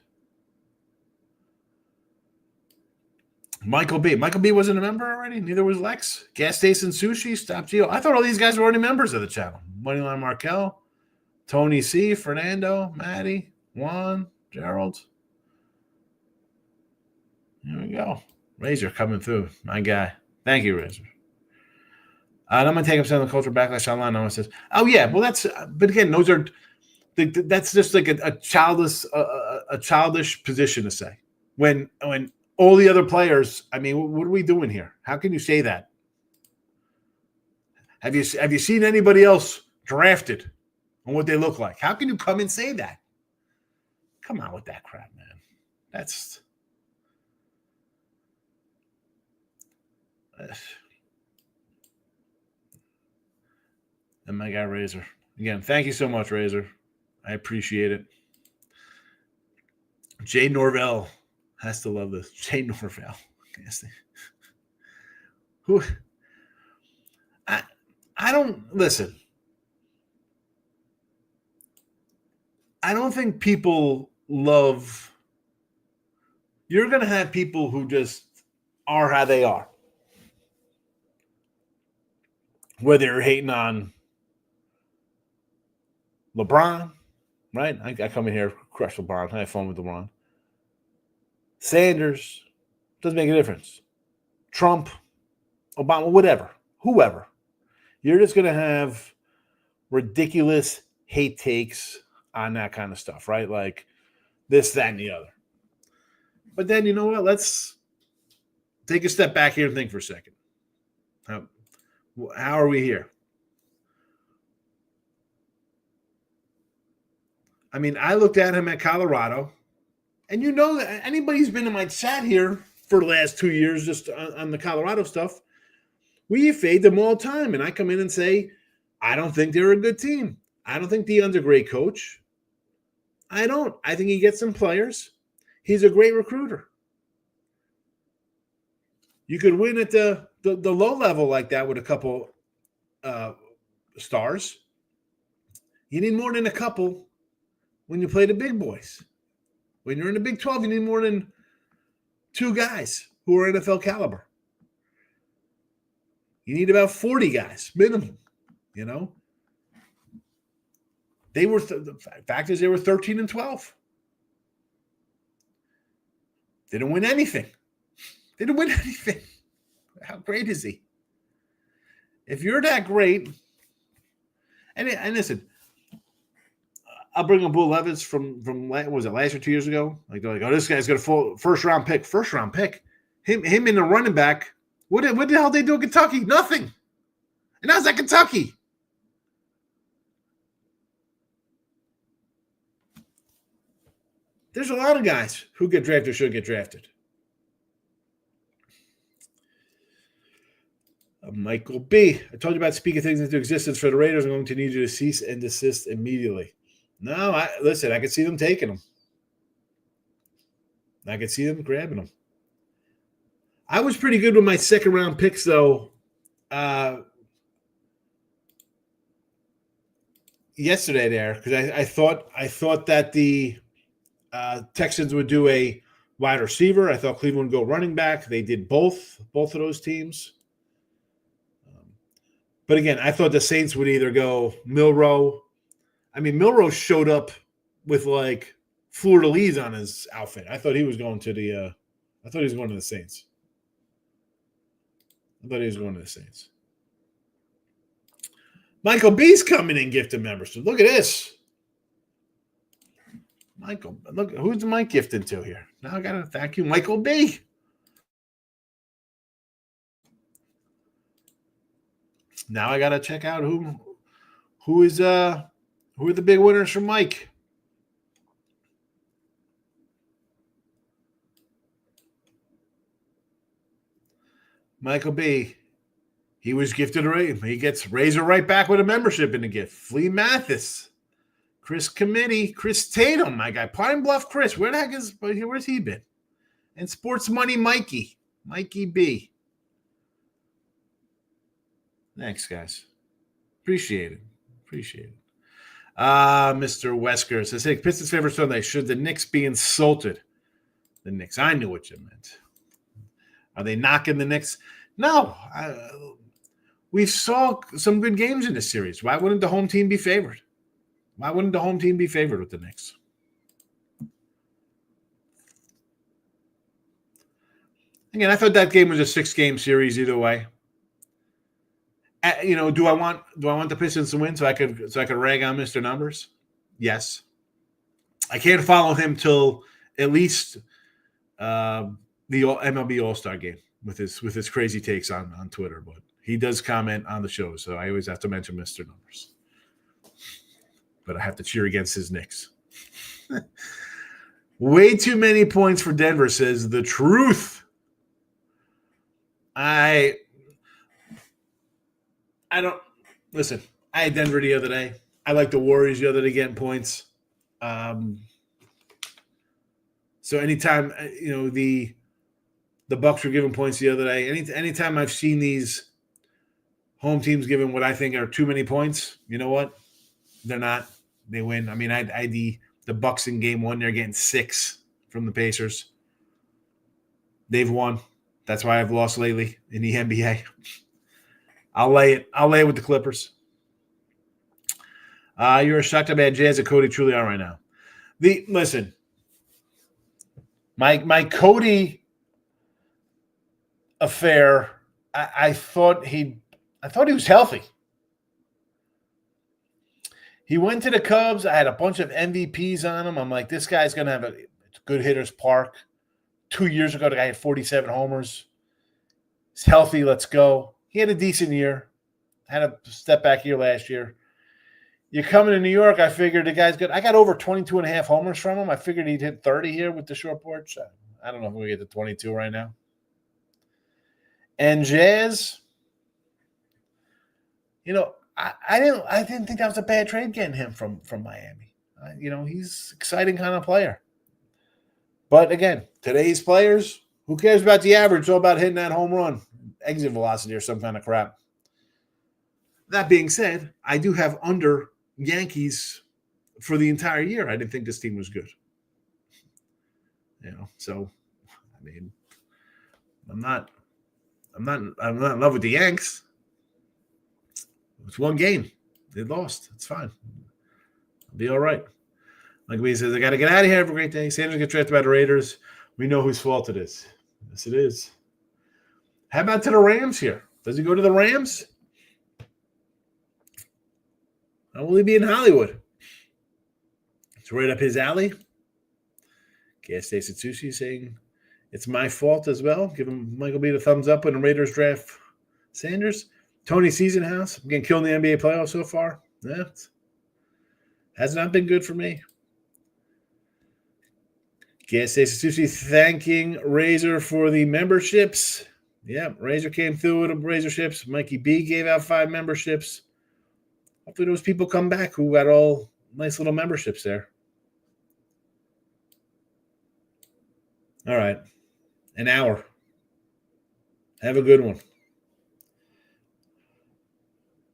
Michael B. Michael B. wasn't a member already. Neither was Lex. Gas Station Sushi. Stop Geo. I thought all these guys were already members of the channel. Moneyline Markel. Tony C. Fernando. Maddie. Juan. Gerald. Here we go. Razor coming through. My guy. Thank you, Razor. And I'm going to take up some of the culture backlash online. No one says, oh, yeah. Well, but again, that's just like a childish position to say. When all the other players, I mean, what are we doing here? How can you say that? Have you seen anybody else drafted and what they look like? How can you come and say that? Come on with that crap, man. That's And my guy Razor. Again, thank you so much, Razor. I appreciate it. Jay Norvell has to love this. Jay Norvell. Who? I don't listen. I don't think people love. You're going to have people who just are how they are. Whether you're hating on LeBron, right? I come in here, crush LeBron, I have fun with LeBron. Sanders, doesn't make a difference. Trump, Obama, whatever, whoever. You're just going to have ridiculous hate takes on that kind of stuff, right? Like this, that, and the other. But then, you know what? Let's take a step back here and think for a second. How are we here? I mean, I looked at him at Colorado, and you know that anybody who's been in my chat here for the last 2 years just on the Colorado stuff, we fade them all the time. And I come in and say, I don't think they're a good team. I don't think Deion's a great coach. I don't. I think he gets some players. He's a great recruiter. You could win at the low level like that with a couple stars. You need more than a couple when you play the big boys. When you're in the Big 12, you need more than 2 guys who are NFL caliber. You need about 40 guys, minimum, you know. They were the fact is they were 13 and 12. They didn't win anything. They didn't win anything. How great is he? If you're that great, and listen, I'll bring up Will Levis from what was it last year, 2 years ago? Like they're like, oh, this guy's got a first round pick. Him in the running back. What the hell did they do in Kentucky? Nothing. And how's that Kentucky? There's a lot of guys who get drafted or should get drafted. Michael B. I told you about speaking things into existence for the Raiders. I'm going to need you to cease and desist immediately. No, I could see them taking them. I could see them grabbing them. I was pretty good with my second round picks, though. Yesterday there, because I thought that the Texans would do a wide receiver. I thought Cleveland would go running back. They did both of those teams. But again, I thought the Saints would either go Milroe. I mean, Milroe showed up with like fleur-de-lis on his outfit. I thought he was going to the Saints. Michael B's coming in gifted membership. Look at this. Michael, look, who's Mike gifting to here? Now I got to thank you, Michael B. Now I got to check out who are the big winners from Mike. Michael B. He was gifted he gets Razor right back with a membership in the gift. Flea Mathis, Chris Committee, Chris Tatum, my guy, Pine Bluff Chris. Where's he been? And Sports Money Mikey B. Thanks, guys. Appreciate it. Mr. Wesker says, hey, Pistons favorite Sunday. Should the Knicks be insulted? The Knicks. I knew what you meant. Are they knocking the Knicks? No. We saw some good games in this series. Why wouldn't the home team be favored? With the Knicks? Again, I thought that game was a 6-game series either way. Do I want the Pistons to win so I could rag on Mr. Numbers? Yes. I can't follow him till at least the MLB All-Star game with his crazy takes on Twitter, but he does comment on the show, so I always have to mention Mr. Numbers. But I have to cheer against his Knicks. Way too many points for Denver, says the truth. I don't listen. I had Denver the other day. I like the Warriors the other day getting points. So anytime the Bucks were giving points the other day, anytime I've seen these home teams giving what I think are too many points, you know what? They're not. They win. I mean, I the Bucks in game 1, they're getting 6 from the Pacers. They've won. That's why I've lost lately in the NBA. I'll lay it. I'll lay it with the Clippers. You're as shocked about Jazz and Cody truly are right now. Listen, my Cody affair. I thought he was healthy. He went to the Cubs. I had a bunch of MVPs on him. I'm like, this guy's gonna have a good hitter's park. 2 years ago, the guy had 47 homers. He's healthy. Let's go. He had a decent year. Had a step back year last year. You're coming to New York, I figured the guy's good. I got over 22 and a half homers from him. I figured he'd hit 30 here with the short porch. I don't know if we get to 22 right now. And Jazz, I didn't think that was a bad trade getting him from Miami. He's an exciting kind of player. But again, today's players, who cares about the average? It's all about hitting that home run, exit velocity or some kind of crap. That being said, I do have under Yankees for the entire year. I didn't think this team was good. So I mean, I'm not in love with the Yanks. It's one game. They lost. It's fine. I'll be all right. Like me says, I got to get out of here. Have a great day. Sanders get drafted by the Raiders. We know whose fault it is. Yes, it is. How about to the Rams here? Does he go to the Rams? Or will he be in Hollywood? It's right up his alley. Gas Station Sushi saying it's my fault as well. Give him Michael B the thumbs up when the Raiders draft Sanders. Tony Seasonhouse. I'm getting killed in the NBA playoffs so far. Yeah. Has not been good for me. Gas Station Sushi thanking Razor for the memberships. Yeah, Razor came through with the Razorships. Mikey B gave out 5 memberships. Hopefully those people come back who got all nice little memberships there. All right. An hour. Have a good one.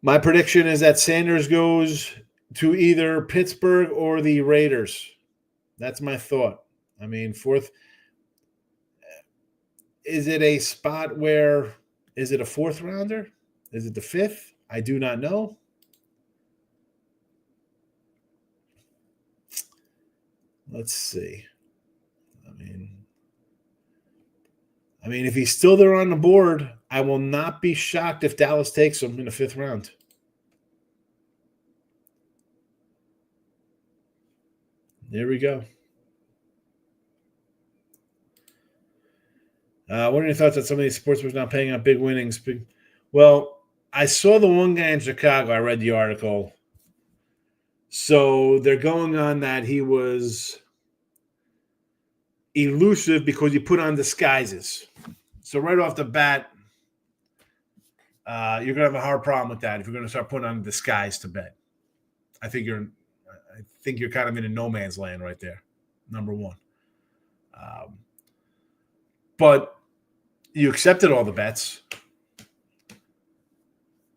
My prediction is that Sanders goes to either Pittsburgh or the Raiders. That's my thought. I mean, 4th. Is it a spot where – is it a 4th rounder? Is it the 5th? I do not know. Let's see. I mean, if he's still there on the board, I will not be shocked if Dallas takes him in the 5th round. There we go. What are your thoughts on some of these sportsbooks not paying out big winnings? Well, I saw the one guy in Chicago. I read the article. So they're going on that he was elusive because he put on disguises. So right off the bat, you're going to have a hard problem with that if you're going to start putting on a disguise to bet. I think you're kind of in a no man's land right there, number one. But you accepted all the bets.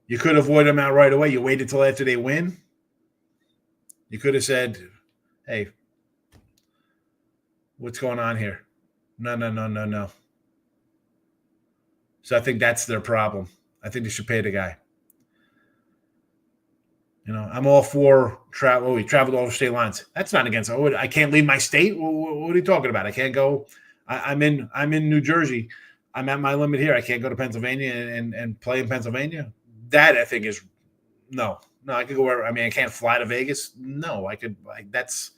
You could avoid them out right away. You waited till after they win. You could have said, hey, what's going on here? No. So I think that's their problem. I think they should pay the guy. I'm all for travel. He traveled over state lines. That's not against. I can't leave my state. What are you talking about? I can't go. I'm in New Jersey. I'm at my limit here. I can't go to Pennsylvania and play in Pennsylvania. That I think is no. I could go wherever. I mean, I can't fly to Vegas. No, I could. That's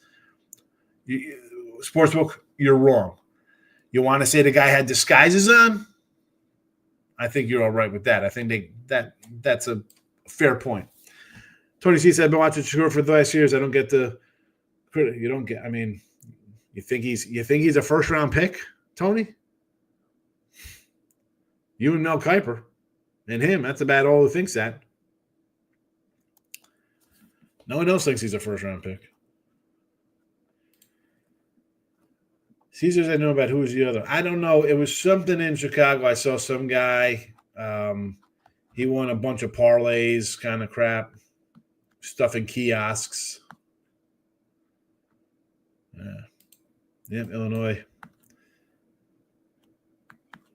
sportsbook. You're wrong. You want to say the guy had disguises on? I think you're all right with that. I think that's a fair point. Tony C said, "I've been watching Shakur for the last years. I don't get the credit. You don't get. I mean, you think he's a first round pick, Tony? You and Mel Kiper and him. That's about all who thinks that. No one else thinks he's a first-round pick. Caesars, I know about. Who was the other? I don't know. It was something in Chicago. I saw some guy. He won a bunch of parlays, kind of crap, stuff in kiosks. Yep, Illinois.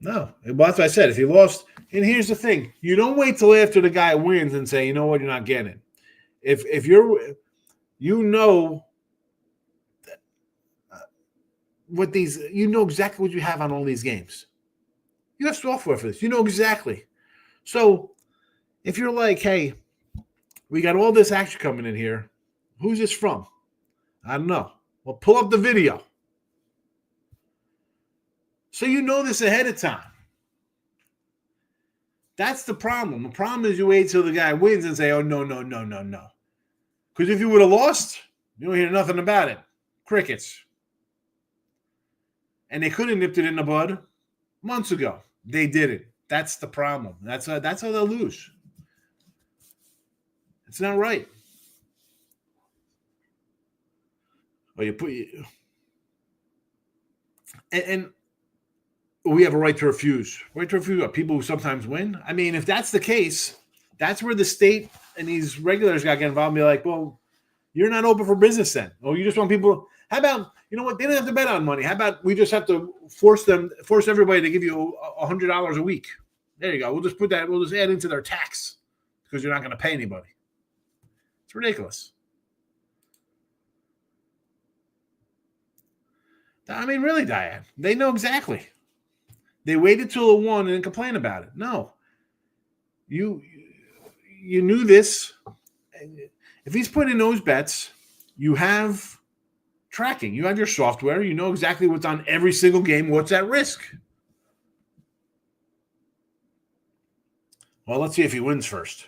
No, well, that's what I said. If he lost, and here's the thing: you don't wait till after the guy wins and say, "You know what? You're not getting it." If you're, what these, exactly what you have on all these games. You have software for this. You know exactly. So if you're like, "Hey, we got all this action coming in here. Who's this from?" I don't know. Well, pull up the video. So you know this ahead of time. That's the problem. The problem is you wait till the guy wins and say, "Oh, no. Because if you would have lost, you don't hear nothing about it. Crickets. And they could have nipped it in the bud months ago. They didn't. That's the problem. That's how they'll lose. It's not right. Well, and we have a right to refuse. Right to refuse people who sometimes win. I mean, if that's the case, that's where the state and these regulators got to get involved and be like, well, you're not open for business then. Or you just want people. How about, you know what? They don't have to bet on money. How about we just have to force everybody to give you $100 a week? There you go. We'll just add into their tax because you're not going to pay anybody. It's ridiculous. I mean, really, Diane, they know exactly. They waited till it won and then complain about it. No. You knew this. If he's putting in those bets, you have tracking. You have your software. You know exactly what's on every single game, what's at risk. Well, let's see if he wins first.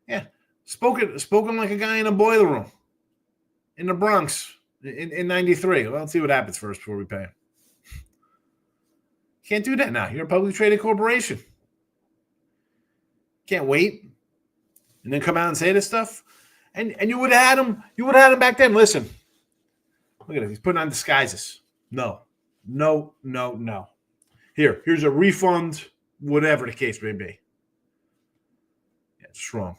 Yeah. Spoken like a guy in a boiler room in the Bronx in 93. Well, let's see what happens first before we pay him. Can't do that now. You're a publicly traded corporation. Can't wait and then come out and say this stuff. And you would have had him. You would have had him back then. Listen, look at him. He's putting on disguises. No. Here's a refund, whatever the case may be. Yeah, it's wrong.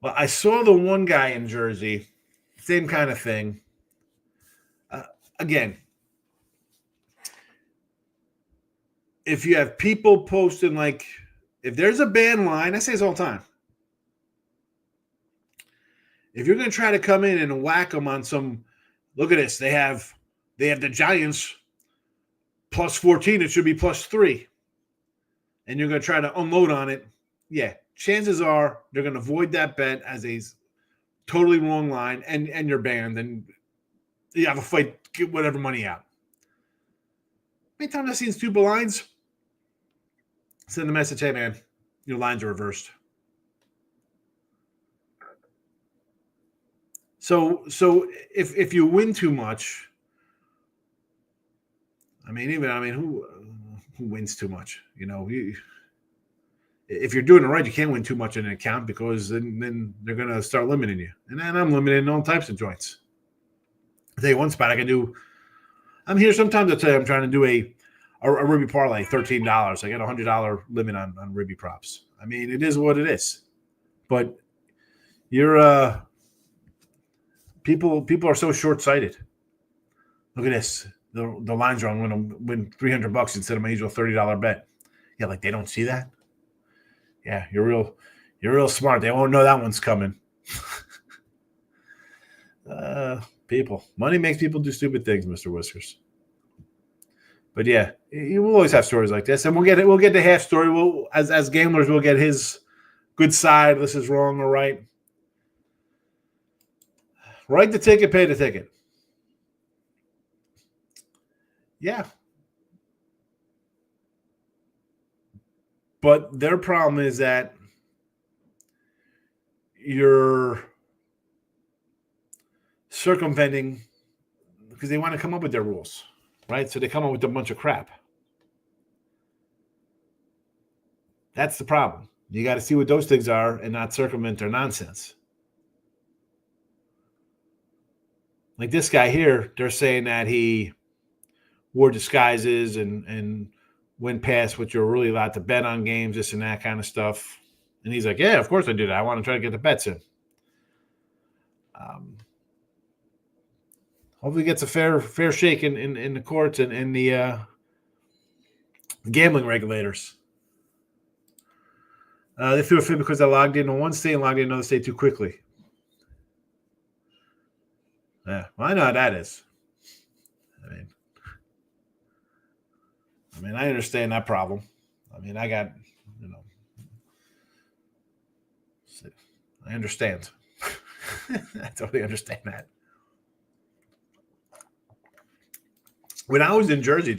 Well, I saw the one guy in Jersey, same kind of thing. Again, if you have people posting, like, if there's a ban line, I say this all the time. If you're going to try to come in and whack them on some, look at this, they have the Giants plus 14, it should be plus 3. And you're going to try to unload on it. Yeah, chances are they're going to void that bet as a totally wrong line and you're banned and you have a fight, get whatever money out. Many times I've seen stupid lines. Send a message, hey man, your lines are reversed. So if you win too much, who wins too much? If you're doing it right, you can't win too much in an account because then they're going to start limiting you. And then I'm limiting all types of joints. I'll tell you one spot I can do. I'm here sometimes. I'll tell you I'm trying to do a Ruby parlay, $13. I got a $100 limit on Ruby props. I mean, it is what it is. But you're people are so short-sighted. Look at this. The lines are on. I'm going to win $300 instead of my usual $30 bet. Yeah, like they don't see that. Yeah, you're real smart. They won't know that one's coming. People. Money makes people do stupid things, Mr. Whiskers. But yeah, you will always have stories like this, and we'll get the half story. We'll as gamblers, we'll get his good side. This is wrong or right. Write the ticket, pay the ticket. Yeah. But their problem is that you're circumventing because they want to come up with their rules, right? So they come up with a bunch of crap. That's the problem. You got to see what those things are and not circumvent their nonsense. Like this guy here, they're saying that he wore disguises and went past what you're really allowed to bet on games, this and that kind of stuff. And he's like, yeah, of course I did. I want to try to get the bets in. Hopefully he gets a fair shake in the courts and the gambling regulators. They threw a fit because I logged in one state and logged in another state too quickly. Yeah, well, I know how that is. I mean, I understand that problem. I mean, I got, I understand. I totally understand that. When I was in Jersey,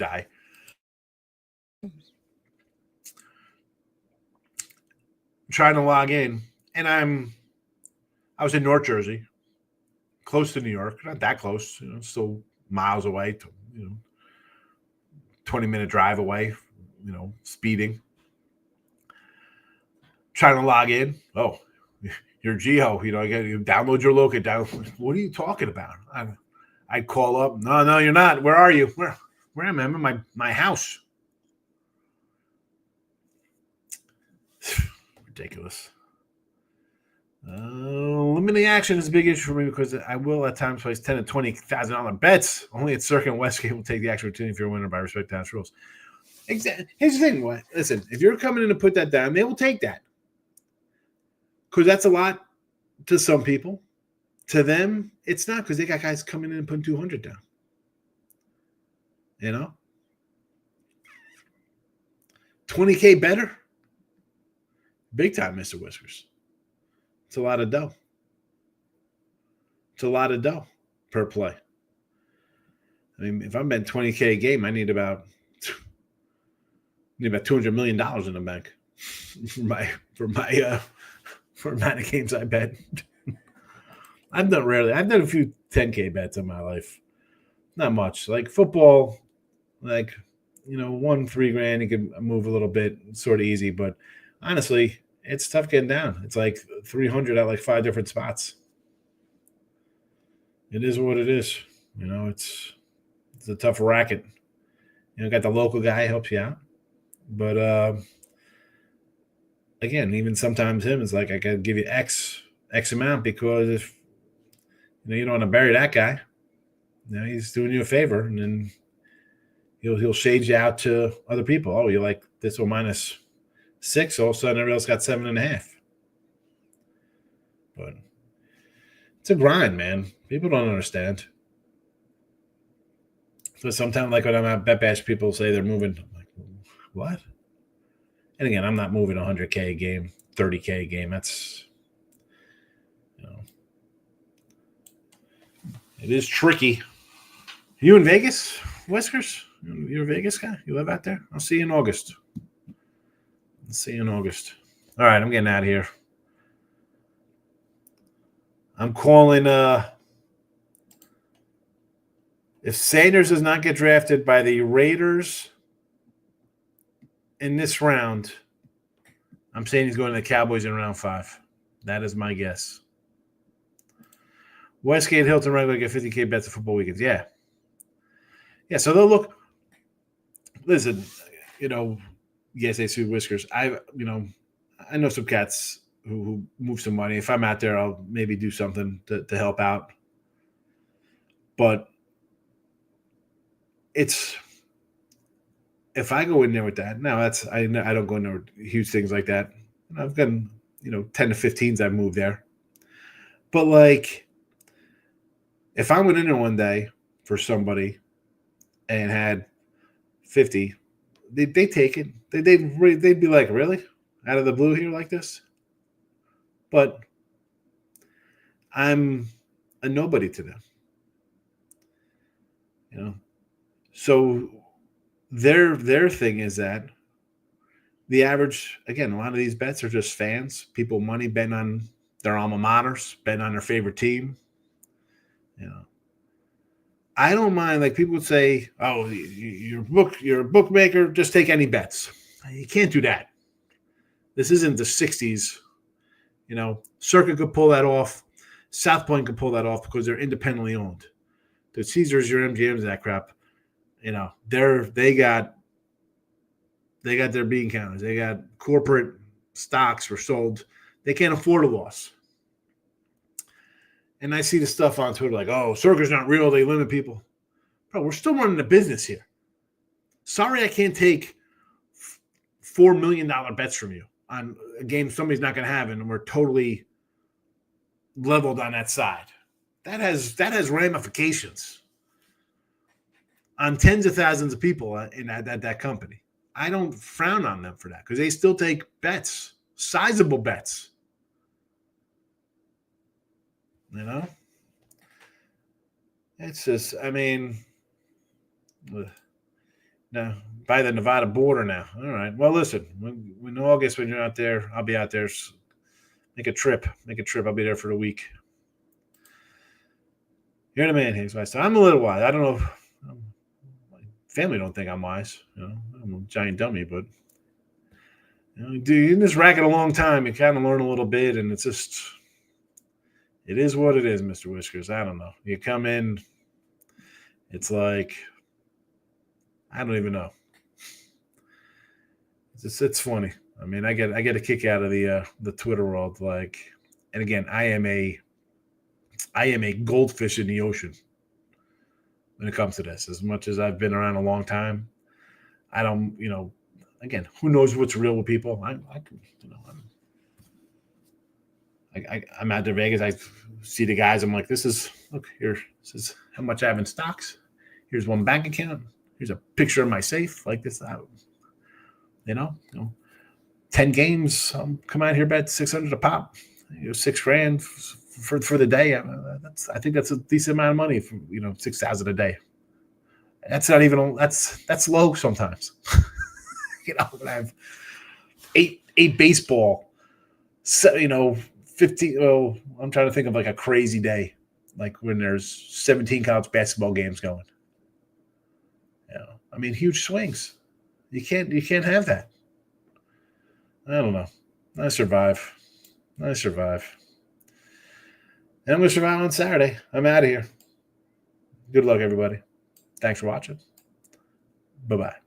trying to log in, and I was in North Jersey, close to New York, not that close, still miles away, 20-minute drive away, speeding. Trying to log in. Oh, you're Geo, you download your local. What are you talking about? I'd call up. No, you're not. Where are you? Where am I? I'm in my house. Ridiculous. Limiting action is a big issue for me because I will at times place $10,000 to $20,000 bets. Only at Circuit and Westgate will take the actual opportunity if you're a winner by respect to house rules. Exactly. Here's the thing. Listen, if you're coming in to put that down, they will take that. Because that's a lot to some people. To them, it's not because they got guys coming in and putting 200 down. $20K better? Big time, Mr. Whiskers. It's a lot of dough. It's a lot of dough per play. I mean, if I'm betting $20K a game, I need about $200 million in the bank for amount of games I bet. I've done a few 10K bets in my life. Not much. Like football, $1 $3,000, you can move a little bit, sort of easy. But honestly, it's tough getting down. It's like 300 at like 5 different spots. It is what it is. It's a tough racket. Got the local guy helps you out. But again, even sometimes him is like, I got to give you X amount because if you don't want to bury that guy, he's doing you a favor, and then he'll shade you out to other people. Oh, you like this one -6? All of a sudden, everybody else got 7.5. But it's a grind, man. People don't understand. So sometimes, like when I'm at Bet Bash, people say they're moving. I'm like, what? And again, I'm not moving 100K a game, 30K a game. That's, it is tricky. You in Vegas, Whiskers? You're a Vegas guy? You live out there? I'll see you in August. All right, I'm getting out of here. I'm calling if Sanders does not get drafted by the Raiders in this round, I'm saying he's going to the Cowboys in round 5. That is my guess. Westgate, Hilton, regular get 50K bets of football weekends. Yeah. So they'll look. Listen, yes, they sue Whiskers. I know some cats who move some money. If I'm out there, I'll maybe do something to help out. But if I go in there with that, now I don't go in there with huge things like that. I've gotten 10 to 15s I've moved there. But like, if I went in there one day for somebody and had 50, they take it. They'd be like, really? Out of the blue here like this? But I'm a nobody to them. So their thing is that the average, again, a lot of these bets are just fans, people money betting on their alma maters, betting on their favorite team. I don't mind, like people would say, oh, you're a bookmaker, just take any bets. You can't do that. This isn't the 60s. Circuit could pull that off. South Point could pull that off because they're independently owned. The Caesars, your MGMs, that crap. They got their bean counters. They got corporate stocks were sold. They can't afford a loss. And I see the stuff on Twitter like, oh, Circa's not real. They limit people. Bro, we're still running a business here. Sorry I can't take $4 million bets from you on a game somebody's not going to have, and we're totally leveled on that side. That has ramifications on tens of thousands of people in that company. I don't frown on them for that because they still take bets, sizable bets. It's just, no, by the Nevada border now. All right. Well, listen, when August, when you're out there, I'll be out there. Make a trip. I'll be there for the week. You're the man, Higgs. So I'm a little wise. I don't know. My family don't think I'm wise. I'm a giant dummy, but dude, in this racket a long time, you kind of learn a little bit, and it's just, it is what it is, Mr. Whiskers. I don't know. You come in, it's like, I don't even know. It's funny. I get a kick out of the Twitter world. Like, and again, I am a goldfish in the ocean when it comes to this. As much as I've been around a long time, I don't, again, who knows what's real with people? I'm out there Vegas. I see the guys. I'm like, this is how much I have in stocks. Here's one bank account. Here's a picture of my safe. Like this, 10 games. Come out here, bet $600 a pop. $6,000 for the day. I think that's a decent amount of money for $6,000 a day. That's not even that's low sometimes. When I have eight baseball, 15. Well, I'm trying to think of like a crazy day, like when there's 17 college basketball games going. Huge swings. You can't have that. I don't know. I survive. And I'm going to survive on Saturday. I'm out of here. Good luck, everybody. Thanks for watching. Bye-bye.